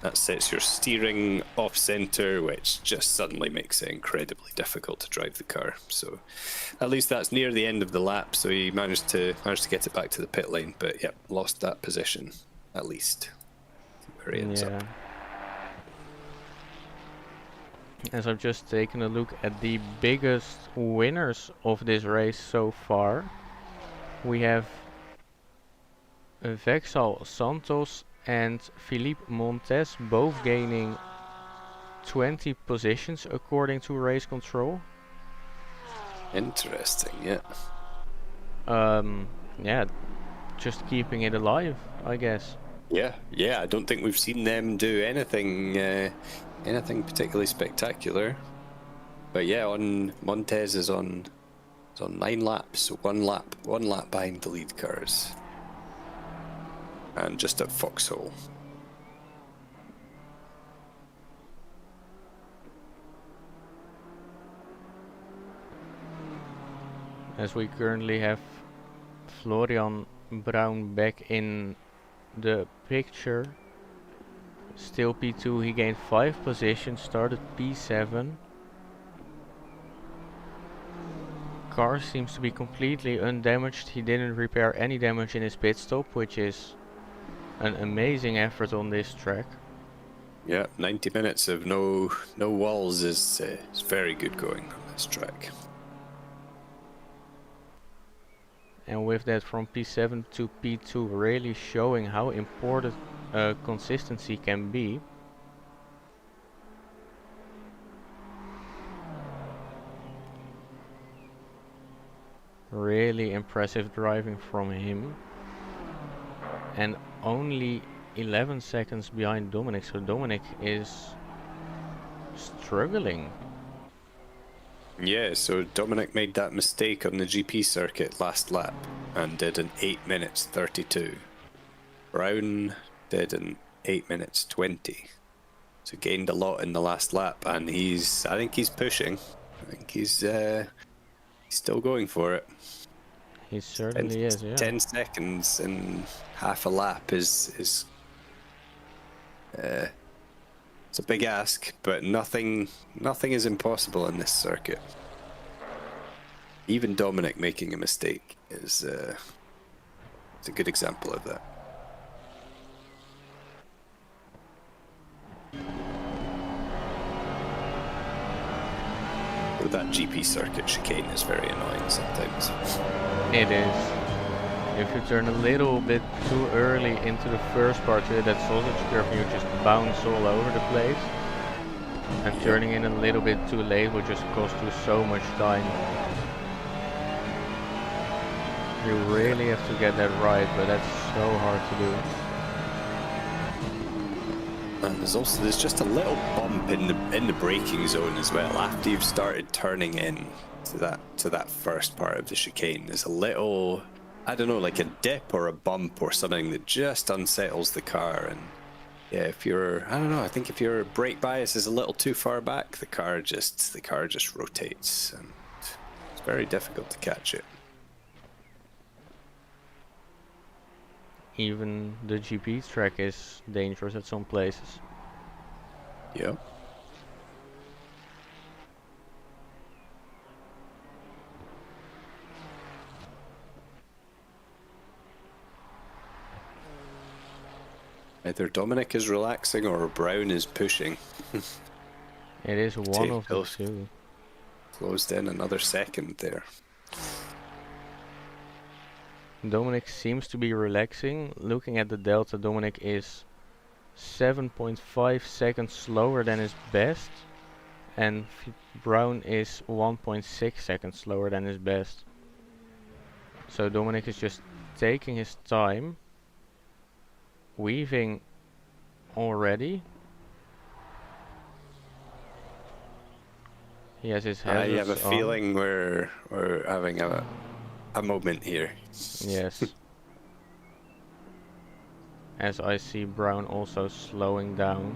that sets your steering off center, which just suddenly makes it incredibly difficult to drive the car. So at least that's near the end of the lap, so he managed to get it back to the pit lane, but yeah, lost that position at least. Where he ends up. As I've just taken a look at the biggest winners of this race so far, we have Vexal Santos and Philippe Montes both gaining 20 positions according to race control. Interesting, yeah. Yeah, just keeping it alive, I guess. Yeah, I don't think we've seen them do anything particularly spectacular. But yeah, on Montez is on 9 laps, so one lap behind the lead cars. And just at Foxhole. As we currently have Florian Brown back in the picture. Still P2, he gained 5 positions, started P7. Car seems to be completely undamaged. He didn't repair any damage in his pit stop, which is an amazing effort on this track. Yeah, 90 minutes of no walls is very good going on this track. And with that, from P7 to P2, really showing how important consistency can be. Really impressive driving from him. And only 11 seconds behind Dominic, so Dominic is struggling. Yeah, so Dominic made that mistake on the GP circuit last lap and did an 8 minutes 32. Brown did an 8 minutes 20. So gained a lot in the last lap, and I think he's pushing. I think he's still going for it. He certainly is, yeah. 10 seconds in half a lap is it's a big ask, but nothing is impossible in this circuit. Even Dominic making a mistake is it's a good example of that. But that GP circuit chicane is very annoying sometimes. It is. If you turn a little bit too early into the first part of that sausage curve, you just bounce all over the place. And turning in a little bit too late will just cost you so much time. You really have to get that right, but that's so hard to do. And there's just a little bump in the braking zone as well after you've started turning in to that first part of the chicane. There's a little, I don't know, like a dip or a bump or something that just unsettles the car. And yeah, I think if your brake bias is a little too far back, the car just rotates, and it's very difficult to catch it. Even the GP track is dangerous at some places. Yeah. Either Dominic is relaxing or Brown is pushing. It is one of the two. Closed in another second there. Dominic seems to be relaxing. Looking at the delta, Dominic is 7.5 seconds slower than his best, and Brown is 1.6 seconds slower than his best. So Dominic is just taking his time, weaving already. He has his hazards I have a on. feeling we're having a moment here. Yes. As I see Brown also slowing down.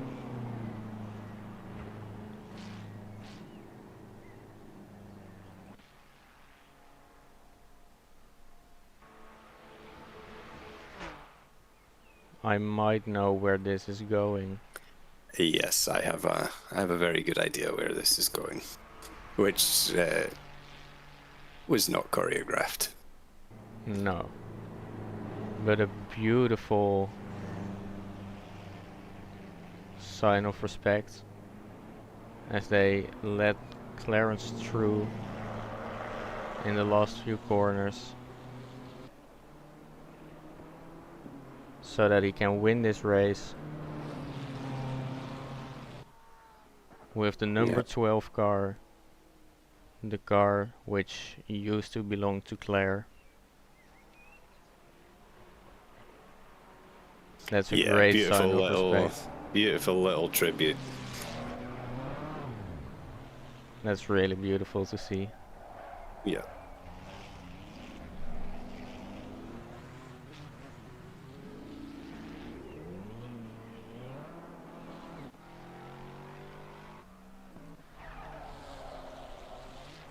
I might know where this is going. Yes, I have a very good idea where this is going, which was not choreographed. No. But a beautiful sign of respect as they let Clarence through in the last few corners so that he can win this race with the number 12 car, the car which used to belong to Claire. That's a great sign of respect. Beautiful little tribute. That's really beautiful to see. Yeah.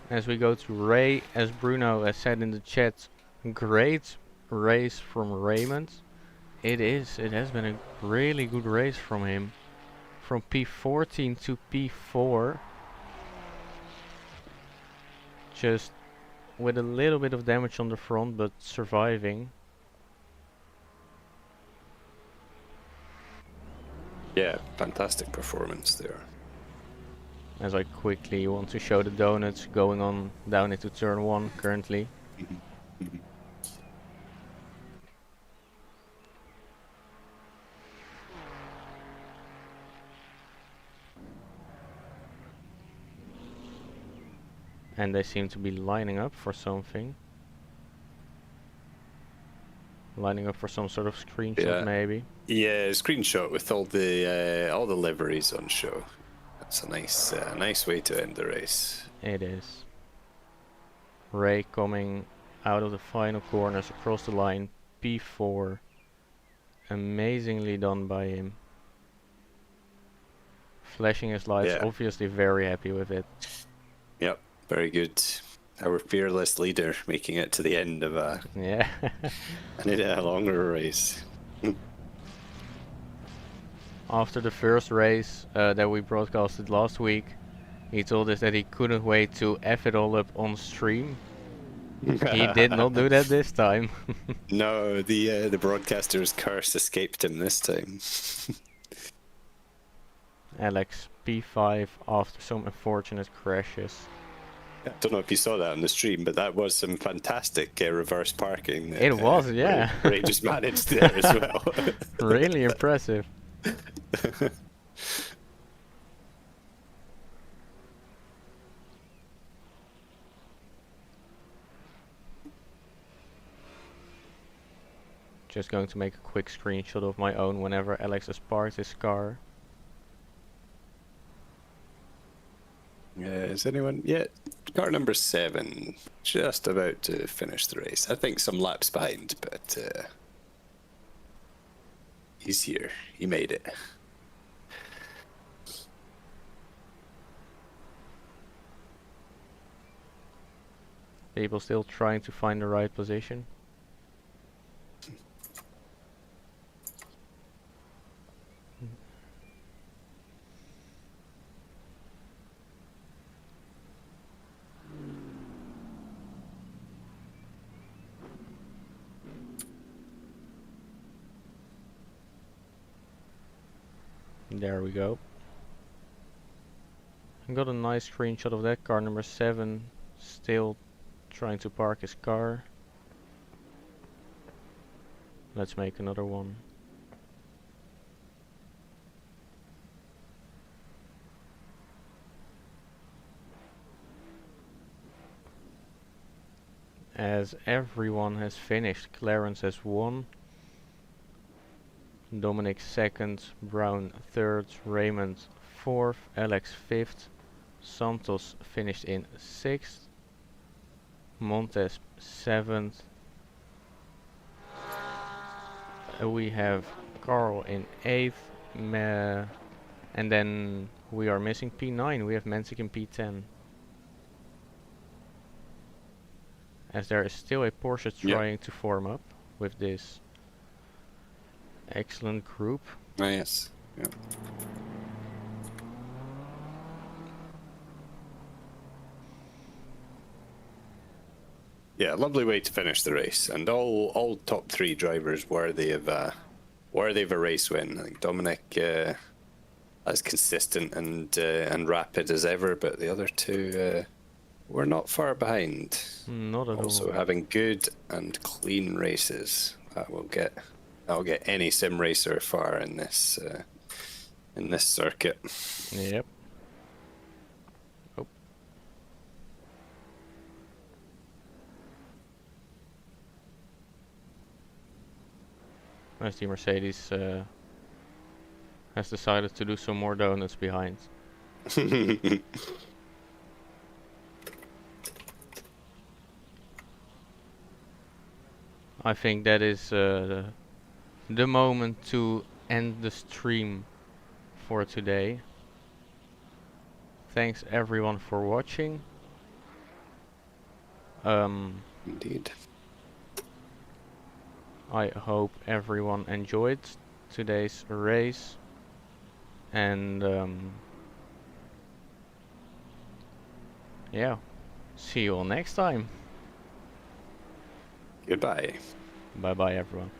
As we go to Ray, as Bruno has said in the chat, great race from Raymond. It is. It has been a really good race from him. From P14 to P4. Just with a little bit of damage on the front, but surviving. Yeah, fantastic performance there. As I quickly want to show the donuts going on down into turn 1 currently. And they seem to be lining up for something. Lining up for some sort of screenshot, maybe. Yeah, screenshot with all the liveries on show. That's a nice way to end the race. It is. Ray coming out of the final corners across the line, P4. Amazingly done by him. Flashing his lights, obviously very happy with it. Yep, very good. Our fearless leader making it to the end of a longer race. After the first race that we broadcasted last week, he told us that he couldn't wait to F it all up on stream. He did not do that this time. No, the broadcaster's curse escaped him this time. Alex, P5 after some unfortunate crashes. I don't know if you saw that on the stream, but that was some fantastic reverse parking. It was, yeah. Ray just managed there as well. Really impressive. Just going to make a quick screenshot of my own whenever Alex has parked his car. Is anyone yet? Car number 7, just about to finish the race. I think some laps behind, but he's here. He made it. People still trying to find the right position. There we go. I got a nice screenshot of that. Car number 7 still trying to park his car. Let's make another one. As everyone has finished, Clarence has won. Dominic 2nd, Brown 3rd, Raymond 4th, Alex 5th, Santos finished in 6th, Montes 7th. We have Carl in 8th, and then we are missing P9. We have Mensik in P10. As there is still a Porsche trying to form up with this excellent group. Oh, yes. Yeah. Yeah, lovely way to finish the race, and all top 3 drivers worthy of a race win. I think Dominic as consistent and rapid as ever, but the other 2 were not far behind. Not at all. Also having good and clean races. That'll get any sim racer far in this circuit. Yep. Oh. As the Mercedes has decided to do some more donuts behind. I think that is the moment to end the stream for today. Thanks everyone for watching. Indeed. I hope everyone enjoyed today's race, and yeah, see you all next time. Goodbye. Bye bye everyone.